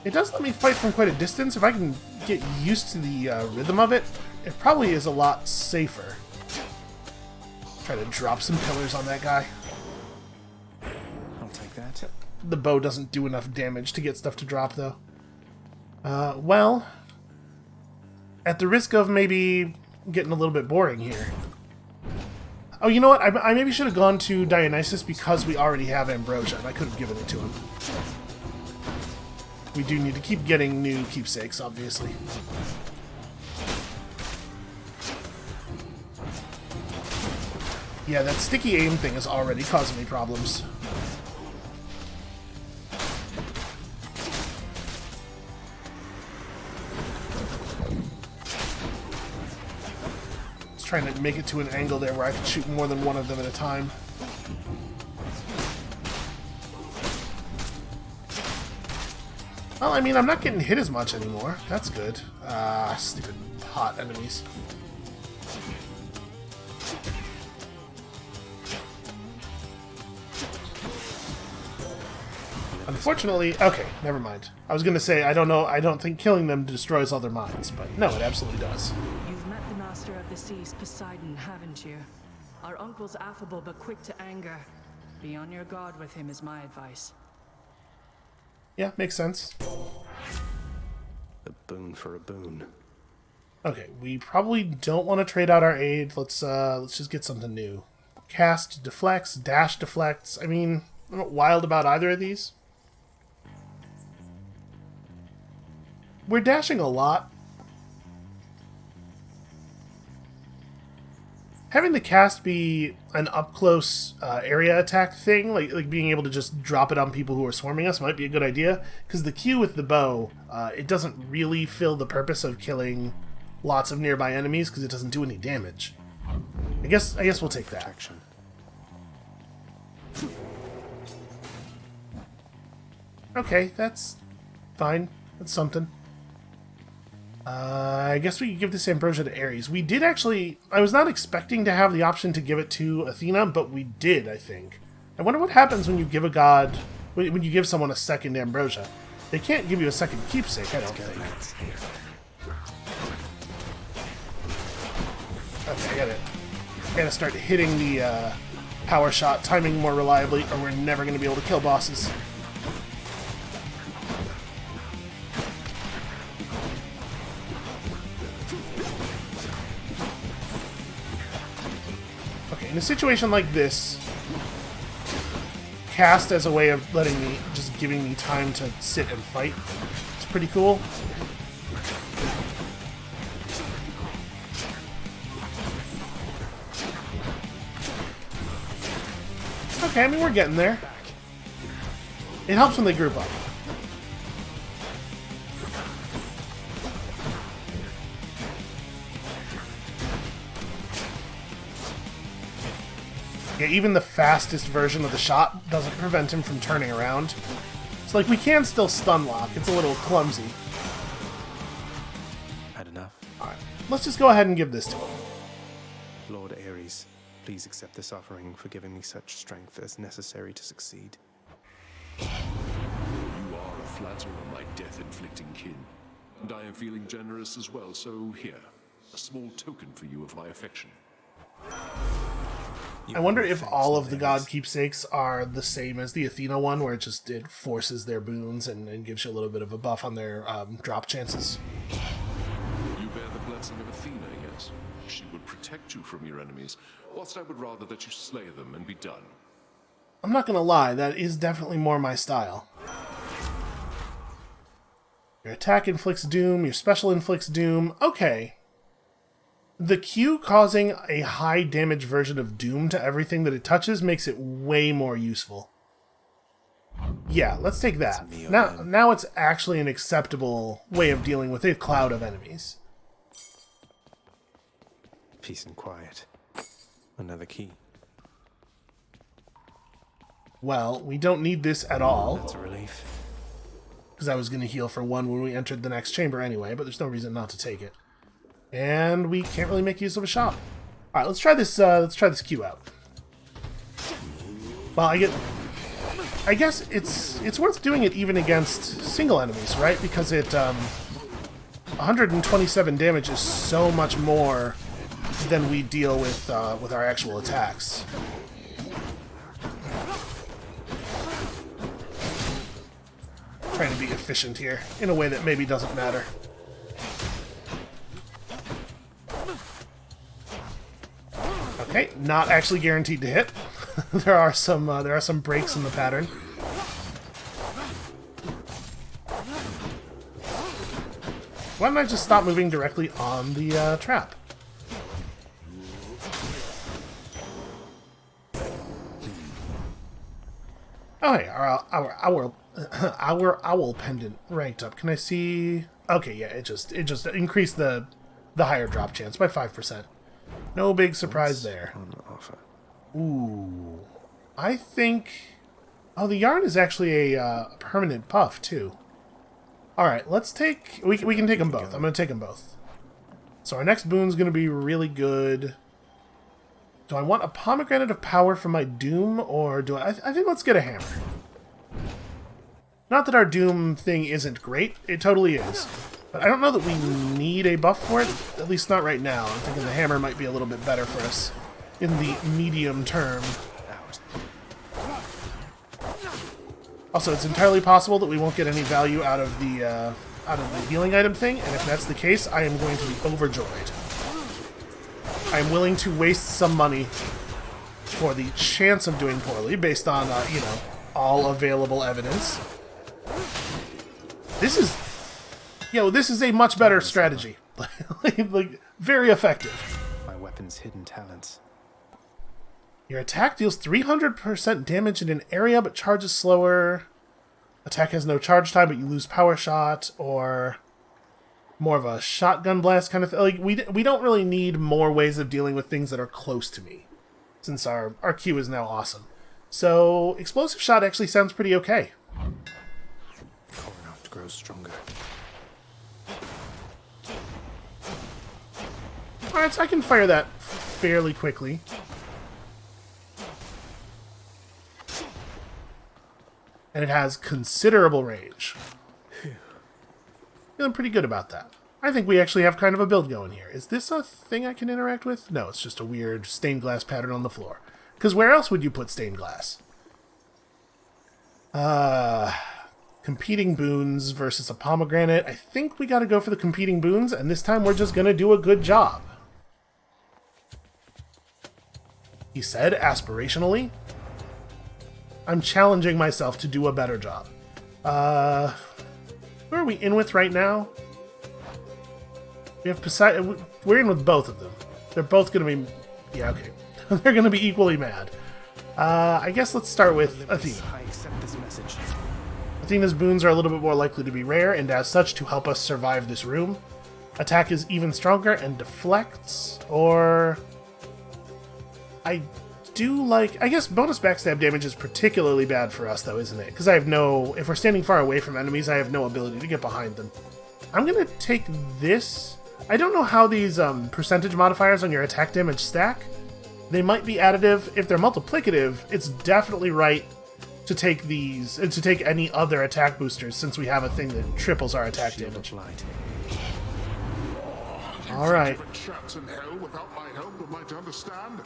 it does let me fight from quite a distance. If I can get used to the rhythm of it, it probably is a lot safer. Try to drop some pillars on that guy. I'll take that. The bow doesn't do enough damage to get stuff to drop, though. Well, at the risk of maybe getting a little bit boring here. Oh, you know what? I maybe should have gone to Dionysus because we already have Ambrosia, and I could have given it to him. We do need to keep getting new keepsakes, obviously. Yeah, that sticky aim thing is already causing me problems. Just trying to make it to an angle there where I can shoot more than one of them at a time. Well, I mean, I'm not getting hit as much anymore. That's good. Stupid hot enemies. Unfortunately, okay, never mind. I was gonna say, I don't know, I don't think killing them destroys all their minds, but no, it absolutely does. You've met the Master of the Seas, Poseidon, haven't you? Our uncle's affable but quick to anger. Be on your guard with him is my advice. Yeah, makes sense. A boon for a boon. Okay, we probably don't want to trade out our aid. Let's just get something new. Cast deflects, dash deflects. I mean, I'm not wild about either of these. We're dashing a lot. Having the cast be an up-close area attack thing, like being able to just drop it on people who are swarming us, might be a good idea. Because the Q with the bow, it doesn't really fill the purpose of killing lots of nearby enemies because it doesn't do any damage. I guess we'll take that. Protection. Okay, that's fine. That's something. I guess we could give this ambrosia to Ares. We did actually... I was not expecting to have the option to give it to Athena, but we did, I think. I wonder what happens when you give a god... when you give someone a second ambrosia. They can't give you a second keepsake, I don't think. Okay, I gotta start hitting the power shot timing more reliably, or we're never gonna be able to kill bosses. In a situation like this, cast as a way of just giving me time to sit and fight, it's pretty cool. Okay, I mean, we're getting there. It helps when they group up. Yeah, even the fastest version of the shot doesn't prevent him from turning around. It's like we can still stun lock. It's a little clumsy. Had enough? Alright, let's just go ahead and give this to him. Lord Ares, please accept this offering for giving me such strength as necessary to succeed. You are a flatterer, my death-inflicting kin. And I am feeling generous as well, so here, a small token for you of my affection. I wonder if all of the god keepsakes are the same as the Athena one, where it forces their boons and gives you a little bit of a buff on their drop chances. You bear the blessing of Athena, yes? She would protect you from your enemies, whilst I would rather that you slay them and be done. I'm not gonna lie, that is definitely more my style. Your attack inflicts doom, your special inflicts doom. Okay. The Q causing a high damage version of Doom to everything that it touches makes it way more useful. Yeah, let's take that. Now it's actually an acceptable way of dealing with a cloud of enemies. Peace and quiet. Another key. Well, we don't need this at all. That's a relief. Because I was going to heal for one when we entered the next chamber anyway, but there's no reason not to take it. And we can't really make use of a shop. Alright, let's try this Q out. Well, I guess it's worth doing it even against single enemies, right? Because it 127 damage is so much more than we deal with our actual attacks. Trying to be efficient here in a way that maybe doesn't matter. Okay, not actually guaranteed to hit. there are some breaks in the pattern. Why don't I just stop moving directly on the trap? Oh, hey, our owl pendant ranked up. Can I see? Okay, yeah, it just increased the higher drop chance by 5%. No big surprise there. On offer? Ooh, I think. Oh, the yarn is actually a permanent buff too. All right, let's take. We can take them both. I'm gonna take them both. So our next boon's gonna be really good. Do I want a pomegranate of power for my doom, or do I think let's get a hammer. Not that our doom thing isn't great, it totally is. But I don't know that we need a buff for it, at least not right now. I'm thinking the hammer might be a little bit better for us in the medium term. Also, it's entirely possible that we won't get any value out of the healing item thing, and if that's the case, I am going to be overjoyed. I'm willing to waste some money for the chance of doing poorly, based on, you know, all available evidence. This is, you know, this is a much better strategy. like, very effective. My weapon's hidden talents. Your attack deals 300% damage in an area, but charges slower. Attack has no charge time, but you lose power shot, or more of a shotgun blast kind of thing. Like, we don't really need more ways of dealing with things that are close to me, since our Q is now awesome. So, explosive shot actually sounds pretty okay. Cornot grows stronger. Alright, so I can fire that fairly quickly. And it has considerable range. Feeling pretty good about that. I think we actually have kind of a build going here. Is this a thing I can interact with? No, it's just a weird stained glass pattern on the floor. Because where else would you put stained glass? Competing boons versus a pomegranate. I think we gotta go for the competing boons, and this time we're just gonna do a good job. He said aspirationally. I'm challenging myself to do a better job. Who are we in with right now? We have Poseidon. We're in with both of them. They're both going to be... Yeah, okay. They're going to be equally mad. I guess let's start with Athena. I accept this message. Athena's boons are a little bit more likely to be rare, and as such, to help us survive this room. Attack is even stronger and deflects, or... I guess bonus backstab damage is particularly bad for us, though, isn't it? Because I have no... If we're standing far away from enemies, I have no ability to get behind them. I'm going to take this. I don't know how these percentage modifiers on your attack damage stack. They might be additive. If they're multiplicative, it's definitely right to take these, and to take any other attack boosters, since we have a thing that triples our attack damage. Alright. Chance in hell without my help am I to understand?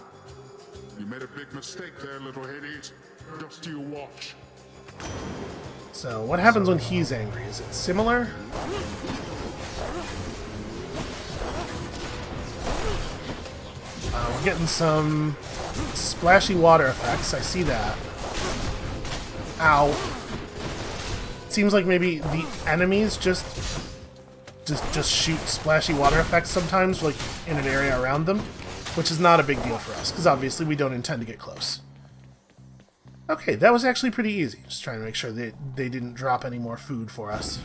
You made a big mistake there, little Hades. Just you watch. So, what happens when he's angry? Is it similar? We're getting some splashy water effects. I see that. Ow. It seems like maybe the enemies just shoot splashy water effects sometimes, like in an area around them. Which is not a big deal for us, because obviously we don't intend to get close. Okay, that was actually pretty easy. Just trying to make sure that they didn't drop any more food for us.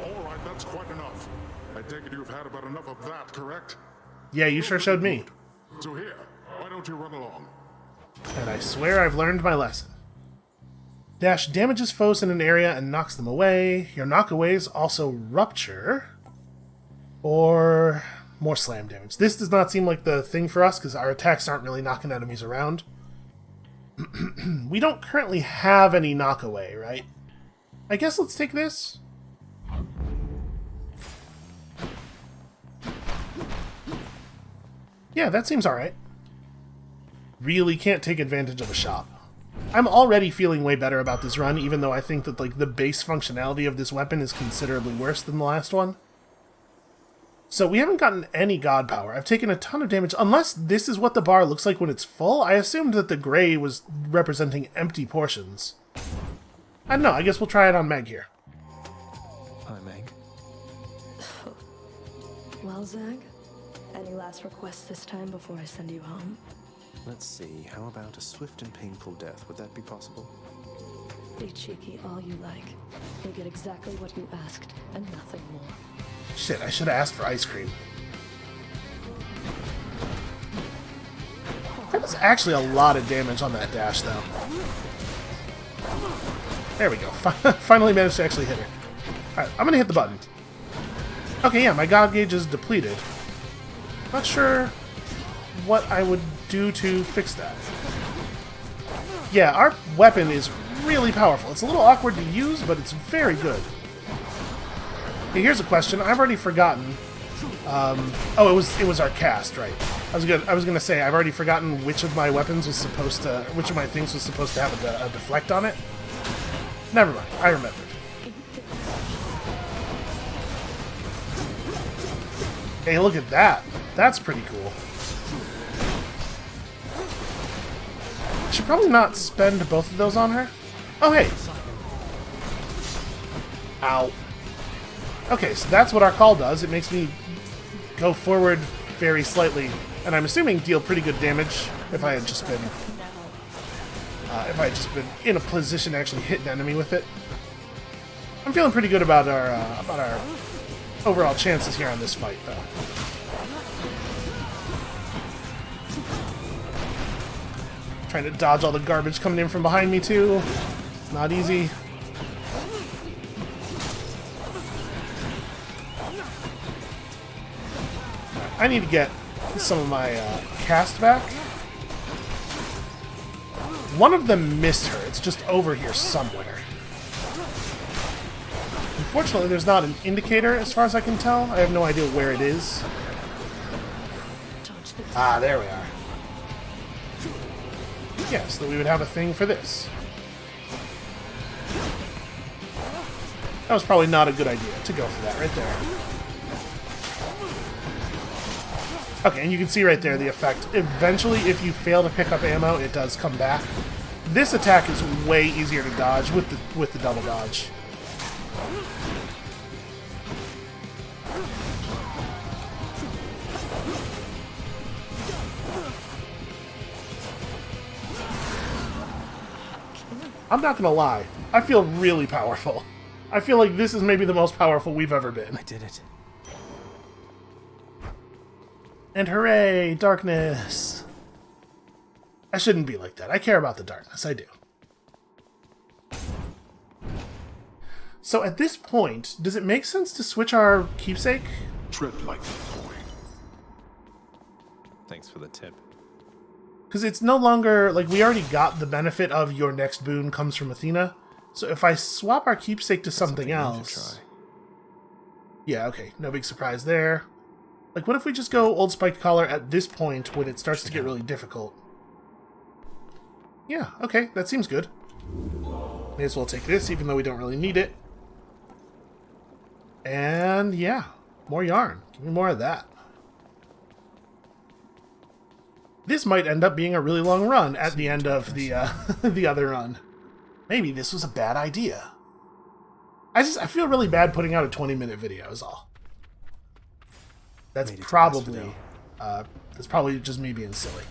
Alright, that's quite enough. I take it you've had about enough of that, correct? Yeah, you sure showed me. So here, why don't you run along? And I swear I've learned my lesson. Dash damages foes in an area and knocks them away. Your knockaways also rupture. Or... more slam damage. This does not seem like the thing for us, because our attacks aren't really knocking enemies around. We don't currently have any knockaway, right? I guess let's take this. Yeah, that seems alright. Really can't take advantage of a shop. I'm already feeling way better about this run, even though I think that like the base functionality of this weapon is considerably worse than the last one. So we haven't gotten any god power. I've taken a ton of damage. Unless this is what the bar looks like when it's full, I assumed that the gray was representing empty portions. I don't know. I guess we'll try it on Meg here. Hi, Meg. Well, Zag, any last requests this time before I send you home? Let's see, how about a swift and painful death? Would that be possible? Be cheeky all you like. You'll get exactly what you asked, and nothing more. Shit, I should have asked for ice cream. That was actually a lot of damage on that dash, though. There we go. Finally managed to actually hit her. Alright, I'm gonna hit the button. Okay, yeah, my god gauge is depleted. Not sure what I would do to fix that. Yeah, our weapon is really powerful. It's a little awkward to use, but it's very good. Okay, here's a question. I've already forgotten. Oh, it was our cast, right? I was gonna say I've already forgotten which of my weapons was supposed to, which of my things was supposed to have a deflect on it. Never mind. I remembered. Hey, look at that. That's pretty cool. I should probably not spend both of those on her. Oh, hey. Ow. Okay, so that's what our call does. It makes me go forward very slightly, and I'm assuming deal pretty good damage if I had just been in a position to actually hit an enemy with it. I'm feeling pretty good about our overall chances here on this fight, though. Trying to dodge all the garbage coming in from behind me, too. It's not easy. I need to get some of my cast back. One of them missed her. It's just over here somewhere. Unfortunately, there's not an indicator as far as I can tell. I have no idea where it is. Ah, there we are. Yeah, so that we would have a thing for this. That was probably not a good idea to go for that right there. Okay, and you can see right there the effect. Eventually, if you fail to pick up ammo, it does come back. This attack is way easier to dodge with the double dodge. I'm not gonna lie, I feel really powerful. I feel like this is maybe the most powerful we've ever been. I did it. And hooray, darkness! I shouldn't be like that. I care about the darkness, I do. So at this point, does it make sense to switch our keepsake? Tread lightly, boy. Thanks for the tip. Because it's no longer, like, we already got the benefit of your next boon comes from Athena. So if I swap our keepsake to something else... Yeah, okay, no big surprise there. Like, what if we just go Old Spiked Collar at this point when it starts to get really difficult? Yeah, okay, that seems good. May as well take this, even though we don't really need it. And, yeah, more yarn. Give me more of that. This might end up being a really long run at the end of the the other run. Maybe this was a bad idea. I feel really bad putting out a 20-minute video is all. That's probably just me being silly.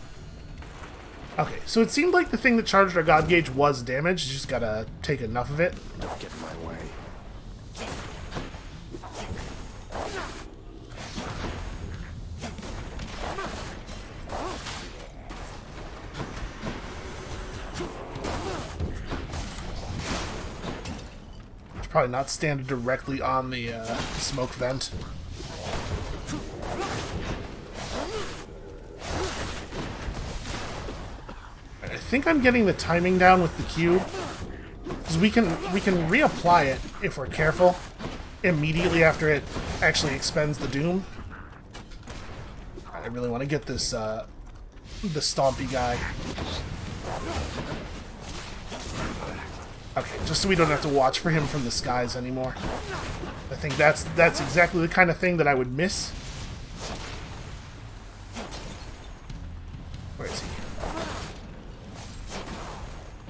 Okay, so it seemed like the thing that charged our god gauge was damaged. You just gotta take enough of it. Don't get in my way. Probably not stand directly on the smoke vent. I think I'm getting the timing down with the cube, because we can reapply it if we're careful immediately after it actually expends the doom. I really want to get this the stompy guy. Okay, just so we don't have to watch for him from the skies anymore. I think that's exactly the kind of thing that I would miss. Where is he?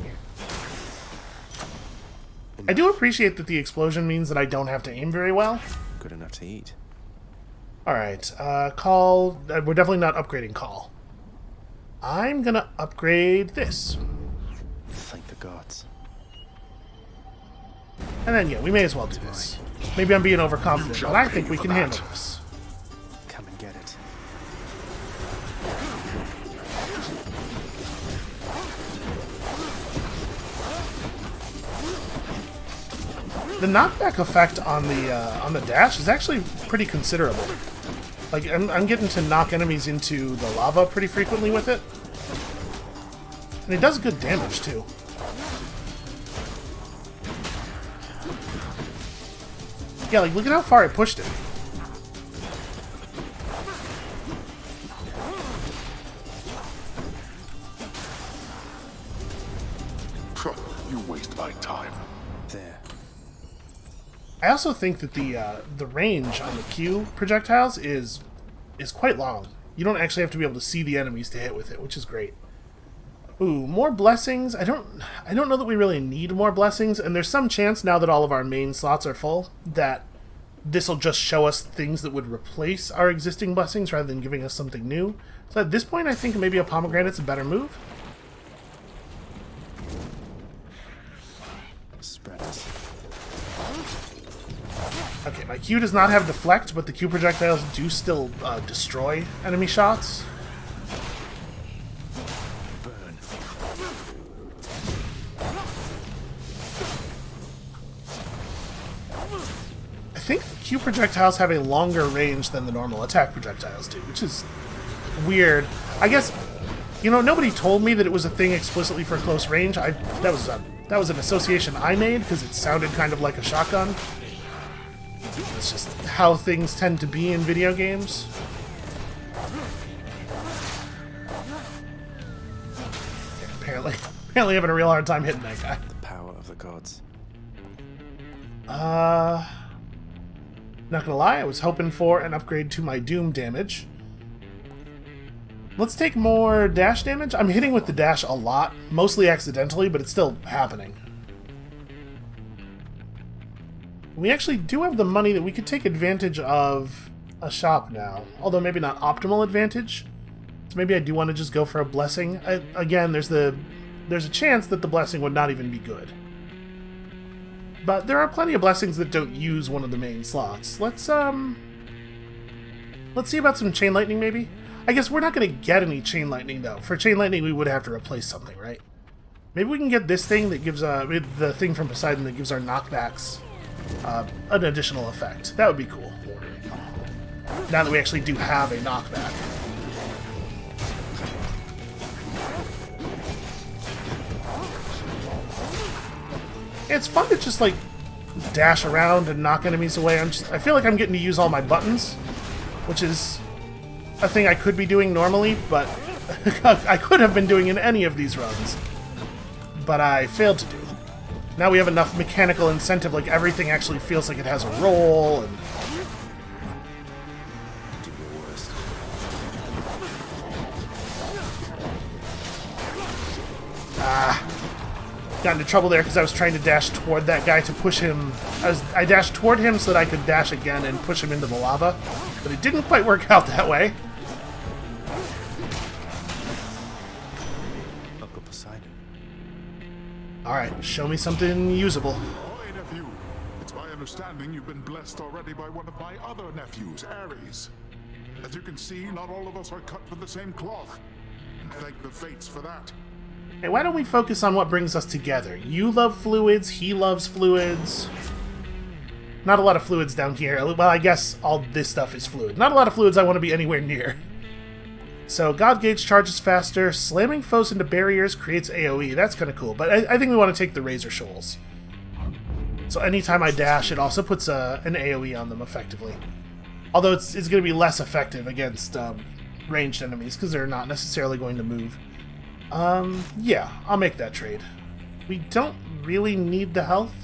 Here. I do appreciate that the explosion means that I don't have to aim very well. Good enough to eat. Alright, call... we're definitely not upgrading call. I'm gonna upgrade this. Thank the gods. And then, yeah, we may as well do this. Maybe I'm being overconfident, but I think we can handle this. Come and get it. The knockback effect on the dash is actually pretty considerable. Like, I'm getting to knock enemies into the lava pretty frequently with it. And it does good damage, too. Yeah, like, look at how far it pushed him. You waste my time. There. I also think that the range on the Q projectiles is quite long. You don't actually have to be able to see the enemies to hit with it, which is great. Ooh, more blessings. I don't know that we really need more blessings, and there's some chance now that all of our main slots are full that this will just show us things that would replace our existing blessings rather than giving us something new. So at this point, I think maybe a pomegranate's a better move. Spread us. Okay, my Q does not have deflect, but the Q projectiles do still destroy enemy shots. Burn. I think the Q projectiles have a longer range than the normal attack projectiles do, which is weird. I guess, you know, nobody told me that it was a thing explicitly for close range. That was an association I made because it sounded kind of like a shotgun. It's just how things tend to be in video games. Yeah, apparently having a real hard time hitting that guy. The power of the gods. Not gonna lie, I was hoping for an upgrade to my Doom damage. Let's take more dash damage. I'm hitting with the dash a lot, mostly accidentally, but it's still happening. We actually do have the money that we could take advantage of a shop now, although maybe not optimal advantage. So maybe I do want to just go for a blessing. Again, there's a chance that the blessing would not even be good. But there are plenty of blessings that don't use one of the main slots. Let's see about some chain lightning maybe. I guess we're not going to get any chain lightning though. For chain lightning we would have to replace something, right? Maybe we can get this thing that gives the thing from Poseidon that gives our knockbacks an additional effect. That would be cool. Now that we actually do have a knockback. It's fun to just like dash around and knock enemies away. I feel like I'm getting to use all my buttons, which is a thing I could be doing normally, but I could have been doing in any of these runs. But I failed to do. Now we have enough mechanical incentive, like everything actually feels like it has a role, and Do your worst. got into trouble there because I was trying to dash toward that guy to push him. I dashed toward him so that I could dash again and push him into the lava, but it didn't quite work out that way. Uncle Poseidon. Alright, show me something usable. Ahoy, nephew. It's my understanding you've been blessed already by one of my other nephews, Ares. As you can see, not all of us are cut from the same cloth. And thank the fates for that. Hey, why don't we focus on what brings us together? You love fluids, he loves fluids. Not a lot of fluids down here. Well, I guess all this stuff is fluid. Not a lot of fluids I want to be anywhere near. So, God Gauge charges faster, slamming foes into barriers creates AoE. That's kind of cool, but I think we want to take the Razor Shoals. So anytime I dash, it also puts an AoE on them effectively. Although it's going to be less effective against ranged enemies, because they're not necessarily going to move. Yeah, I'll make that trade. We don't really need the health.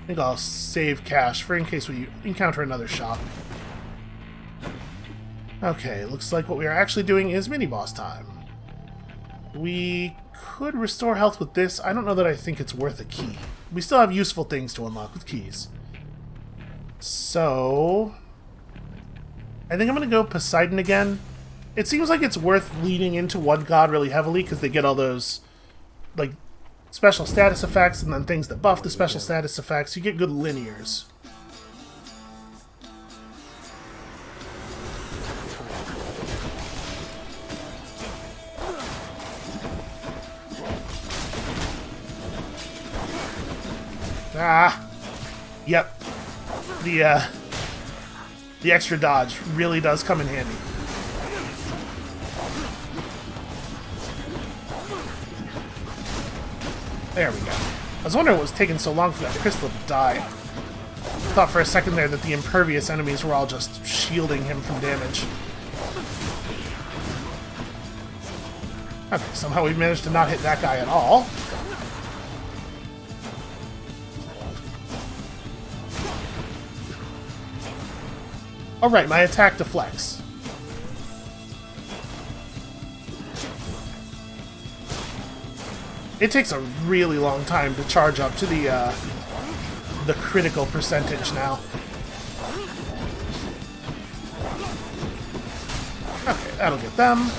I think I'll save cash for in case we encounter another shop. Okay, looks like what we are actually doing is mini-boss time. We could restore health with this. I don't know that I think it's worth a key. We still have useful things to unlock with keys. So I think I'm going to go Poseidon again. It seems like it's worth leaning into one god really heavily because they get all those, like, special status effects and then things that buff the special status effects. You get good linears. Ah! Yep. The extra dodge really does come in handy. There we go. I was wondering what was taking so long for that crystal to die. I thought for a second there that the impervious enemies were all just shielding him from damage. Okay, somehow we managed to not hit that guy at all. Alright, my attack deflects. It takes a really long time to charge up to the critical percentage now. Okay, that'll get them.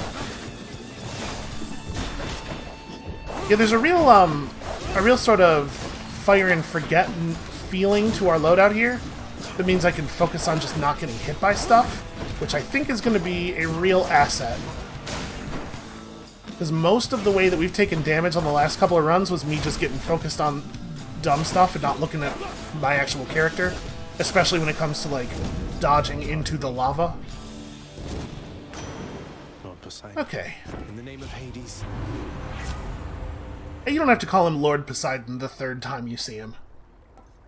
Yeah, there's a real sort of fire and forget feeling to our loadout here. That means I can focus on just not getting hit by stuff, which I think is going to be a real asset. Because most of the way that we've taken damage on the last couple of runs was me just getting focused on dumb stuff and not looking at my actual character. Especially when it comes to, like, dodging into the lava. Lord Poseidon. Okay. In the name of Hades. You don't have to call him Lord Poseidon the third time you see him.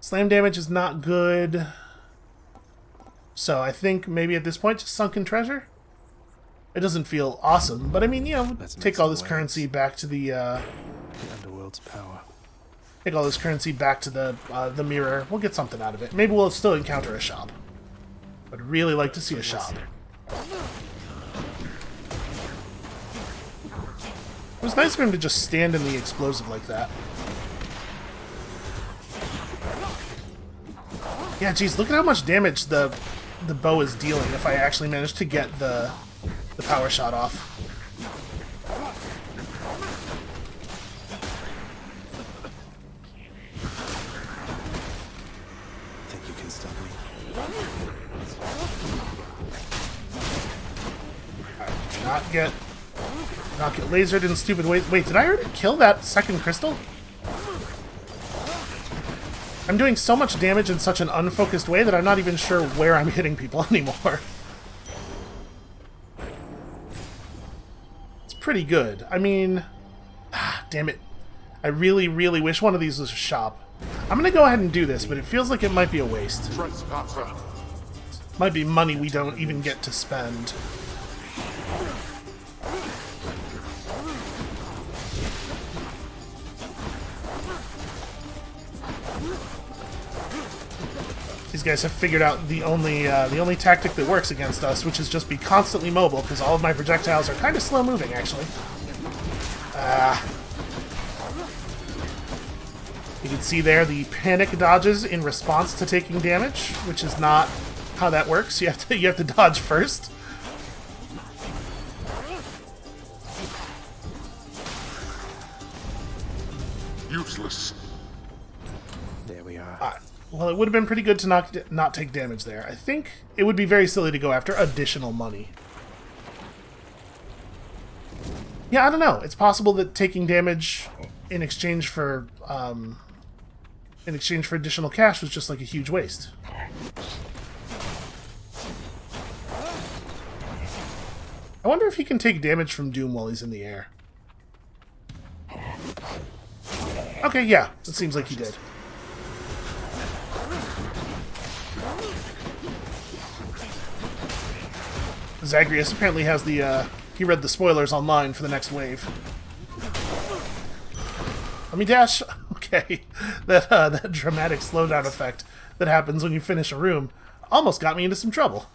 Slam damage is not good. So I think maybe at this point, just Sunken Treasure? It doesn't feel awesome, but I mean, you know, take all this currency back to the underworld's power. Take all this currency back to the mirror. We'll get something out of it. Maybe we'll still encounter a shop. I'd really like to see a shop. It was nice for him to just stand in the explosive like that. Yeah, geez, look at how much damage the bow is dealing if I actually manage to get the power shot off. Think you can stop me? Not get lasered in stupid ways. Wait, did I already kill that second crystal? I'm doing so much damage in such an unfocused way that I'm not even sure where I'm hitting people anymore. It's pretty good. I mean... damn it. I really, really wish one of these was a shop. I'm gonna go ahead and do this, but it feels like it might be a waste. Might be money we don't even get to spend. These guys have figured out the only tactic that works against us, which is just be constantly mobile, because all of my projectiles are kind of slow moving, actually. You can see there the panic dodges in response to taking damage, which is not how that works. You have to dodge first. Useless. There we are. Well, it would have been pretty good to not take damage there. I think it would be very silly to go after additional money. Yeah, I don't know. It's possible that taking damage in exchange for additional cash was just like a huge waste. I wonder if he can take damage from Doom while he's in the air. Okay, yeah, it seems like he did. Zagreus apparently has the, he read the spoilers online for the next wave. Let me dash. Okay, that dramatic slowdown effect that happens when you finish a room almost got me into some trouble.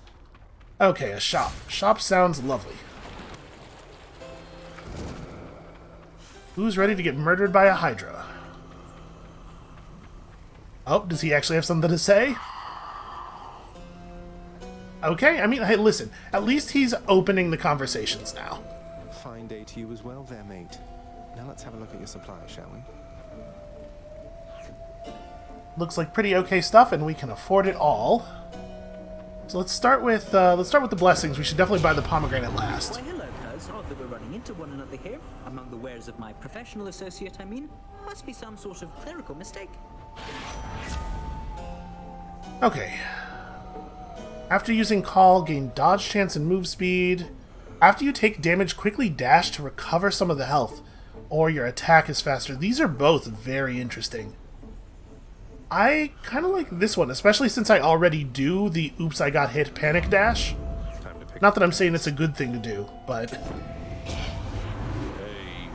Okay, a shop. Shop sounds lovely. Who's ready to get murdered by a Hydra? Oh, does he actually have something to say? Okay, I mean, hey, listen, at least he's opening the conversations now. Fine day to you as well there, mate. Now let's have a look at your supplies, shall we? Looks like pretty okay stuff, and we can afford it all. So let's start with the blessings. We should definitely buy the pomegranate last. Why, hello, cuz. Odd that we're running into one another here. Among the wares of my professional associate, I mean. Must be some sort of clerical mistake. Okay. After using call, gain dodge chance and move speed. After you take damage, quickly dash to recover some of the health, or your attack is faster. These are both very interesting. I kind of like this one, especially since I already do the oops I got hit panic dash. Not that I'm saying it's a good thing to do, but... Hey,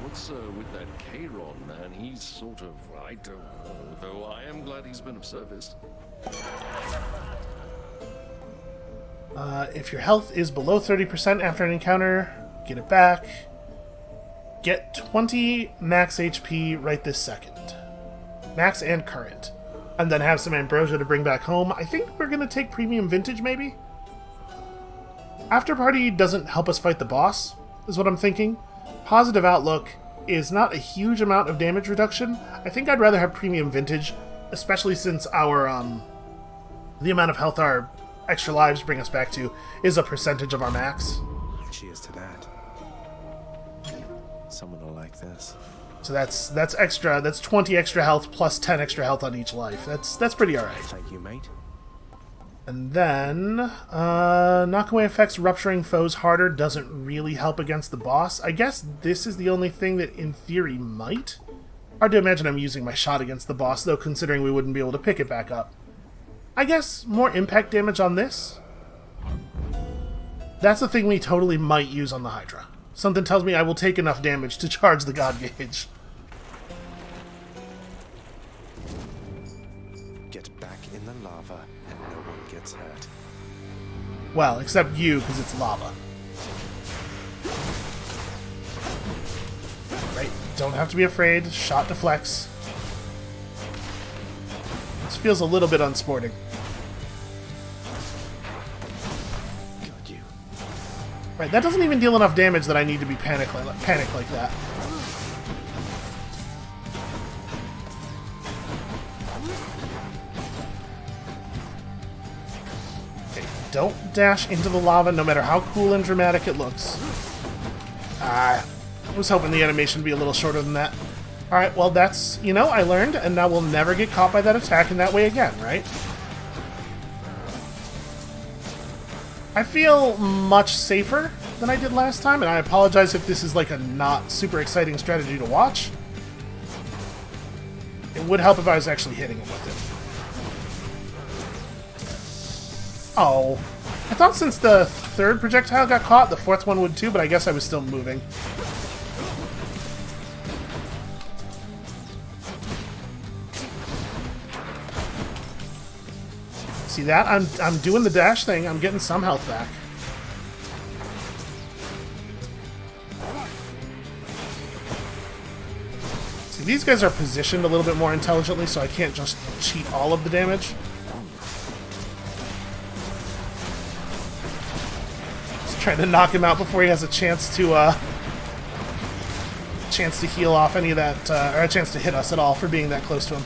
what's with that Chiron, man? He's sort of, I don't know, though I am glad he's been of service. If your health is below 30% after an encounter, get it back. Get 20 max HP right this second. Max and current. And then have some ambrosia to bring back home. I think we're going to take premium vintage, maybe? After party doesn't help us fight the boss, is what I'm thinking. Positive outlook is not a huge amount of damage reduction. I think I'd rather have premium vintage, especially since our, the amount of health our extra lives bring us back to is a percentage of our max. Cheers to that. Someone will like this. So that's extra. That's 20 extra health plus 10 extra health on each life. That's pretty alright. Thank you, mate. And then knockaway effects rupturing foes harder doesn't really help against the boss. I guess this is the only thing that in theory might. Hard to imagine I'm using my shot against the boss though, considering we wouldn't be able to pick it back up. I guess more impact damage on this. That's the thing we totally might use on the Hydra. Something tells me I will take enough damage to charge the God Gauge. Get back in the lava and no one gets hurt. Well, except you, because it's lava. Right, don't have to be afraid. Shot deflects. This feels a little bit unsporting. Right, that doesn't even deal enough damage that I need to be panic like that. Okay, don't dash into the lava no matter how cool and dramatic it looks. I was hoping the animation would be a little shorter than that. Alright, well that's, you know, I learned, and now we'll never get caught by that attack in that way again, right? I feel much safer than I did last time, and I apologize if this is like a not super exciting strategy to watch. It would help if I was actually hitting him with it. Oh. I thought since the third projectile got caught, the fourth one would too, but I guess I was still moving. See that? I'm doing the dash thing. I'm getting some health back. See, these guys are positioned a little bit more intelligently, so I can't just cheat all of the damage. Just trying to knock him out before he has a chance to heal off any of that, or a chance to hit us at all for being that close to him.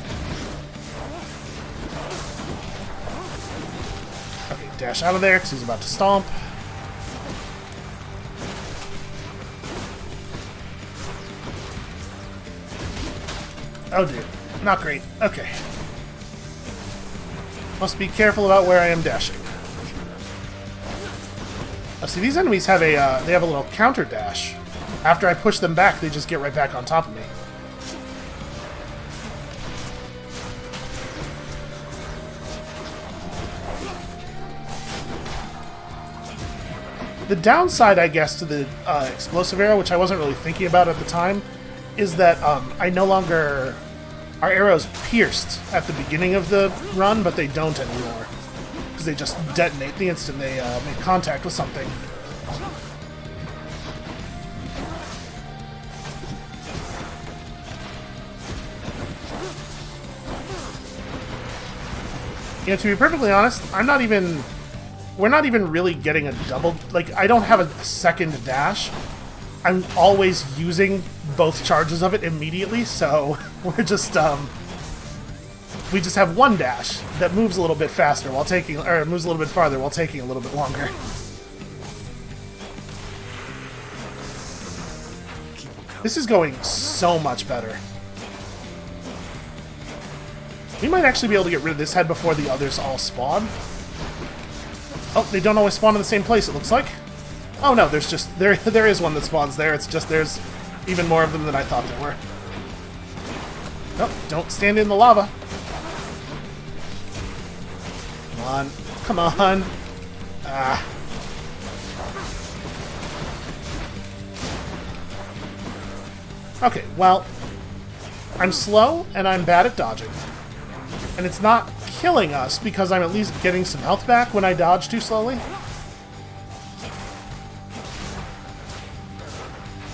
Dash out of there because he's about to stomp. Oh dear. Not great. Okay. Must be careful about where I am dashing. Oh, see, these enemies have a they have a little counter dash. After I push them back, they just get right back on top of me. The downside, I guess, to the explosive arrow, which I wasn't really thinking about at the time, is that I no longer... Our arrows pierced at the beginning of the run, but they don't anymore. Because they just detonate the instant they make contact with something. You know, to be perfectly honest, I'm not even we're not even really getting a double... Like, I don't have a second dash. I'm always using both charges of it immediately, so we're just, we just have one dash that moves a little bit faster while taking... Or moves a little bit farther while taking a little bit longer. This is going so much better. We might actually be able to get rid of this head before the others all spawn. Oh, they don't always spawn in the same place, it looks like. Oh no, there's just... There is one that spawns there, it's just there's even more of them than I thought there were. Nope, don't stand in the lava. Come on. Come on. Ah. Okay, well, I'm slow and I'm bad at dodging. And it's not killing us because I'm at least getting some health back when I dodge too slowly.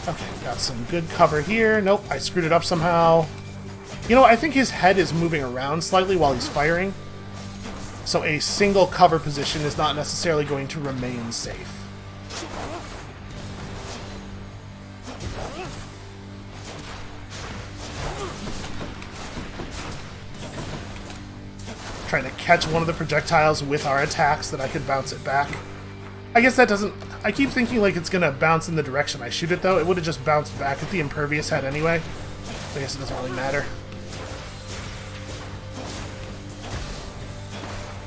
Okay, got some good cover here. Nope, I screwed it up somehow. You know, I think his head is moving around slightly while he's firing. So a single cover position is not necessarily going to remain safe. Trying to catch one of the projectiles with our attacks that I could bounce it back. I guess that doesn't... I keep thinking like it's gonna bounce in the direction I shoot it, though. It would have just bounced back at the impervious head anyway. I guess it doesn't really matter.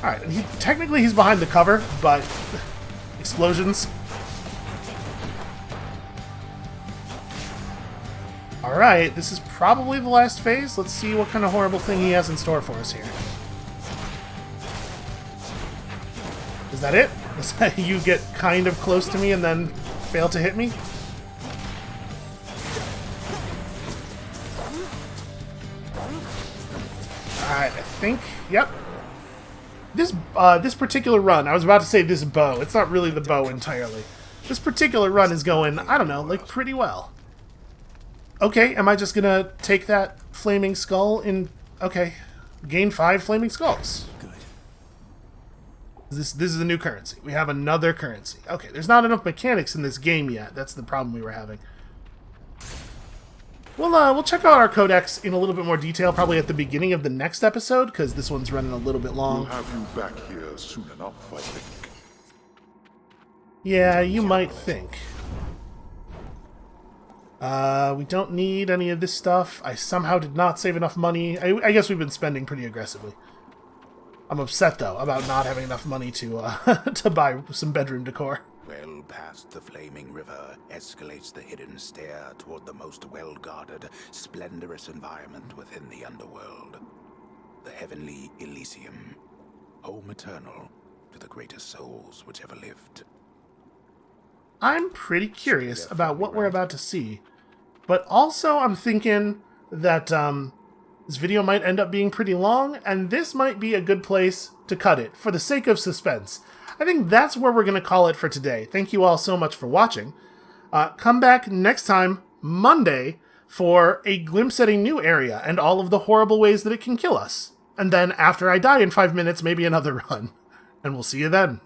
Alright, and technically he's behind the cover, but... explosions. Alright, this is probably the last phase. Let's see what kind of horrible thing he has in store for us here. Is that it? Is that you get kind of close to me and then fail to hit me? Alright, I think... Yep. This particular run, I was about to say this bow. It's not really the bow entirely. This particular run is going, I don't know, like pretty well. Okay, am I just gonna take that flaming skull in... Okay. Gain 5 flaming skulls. This is a new currency. We have another currency. Okay, there's not enough mechanics in this game yet. That's the problem we were having. We'll check out our codex in a little bit more detail, probably at the beginning of the next episode, because this one's running a little bit long. We'll have you back here soon enough, I think. Yeah, you might think. We don't need any of this stuff. I somehow did not save enough money. I guess we've been spending pretty aggressively. I'm upset, though, about not having enough money to to buy some bedroom decor. Well past the flaming river escalates the hidden stair toward the most well-guarded, splendorous environment within the underworld. The heavenly Elysium, home eternal to the greatest souls which ever lived. I'm pretty curious about what we're about to see, but also I'm thinking that this video might end up being pretty long, and this might be a good place to cut it, for the sake of suspense. I think that's where we're going to call it for today. Thank you all so much for watching. Come back next time, Monday, for a glimpse at a new area and all of the horrible ways that it can kill us. And then after I die in 5 minutes, maybe another run. And we'll see you then.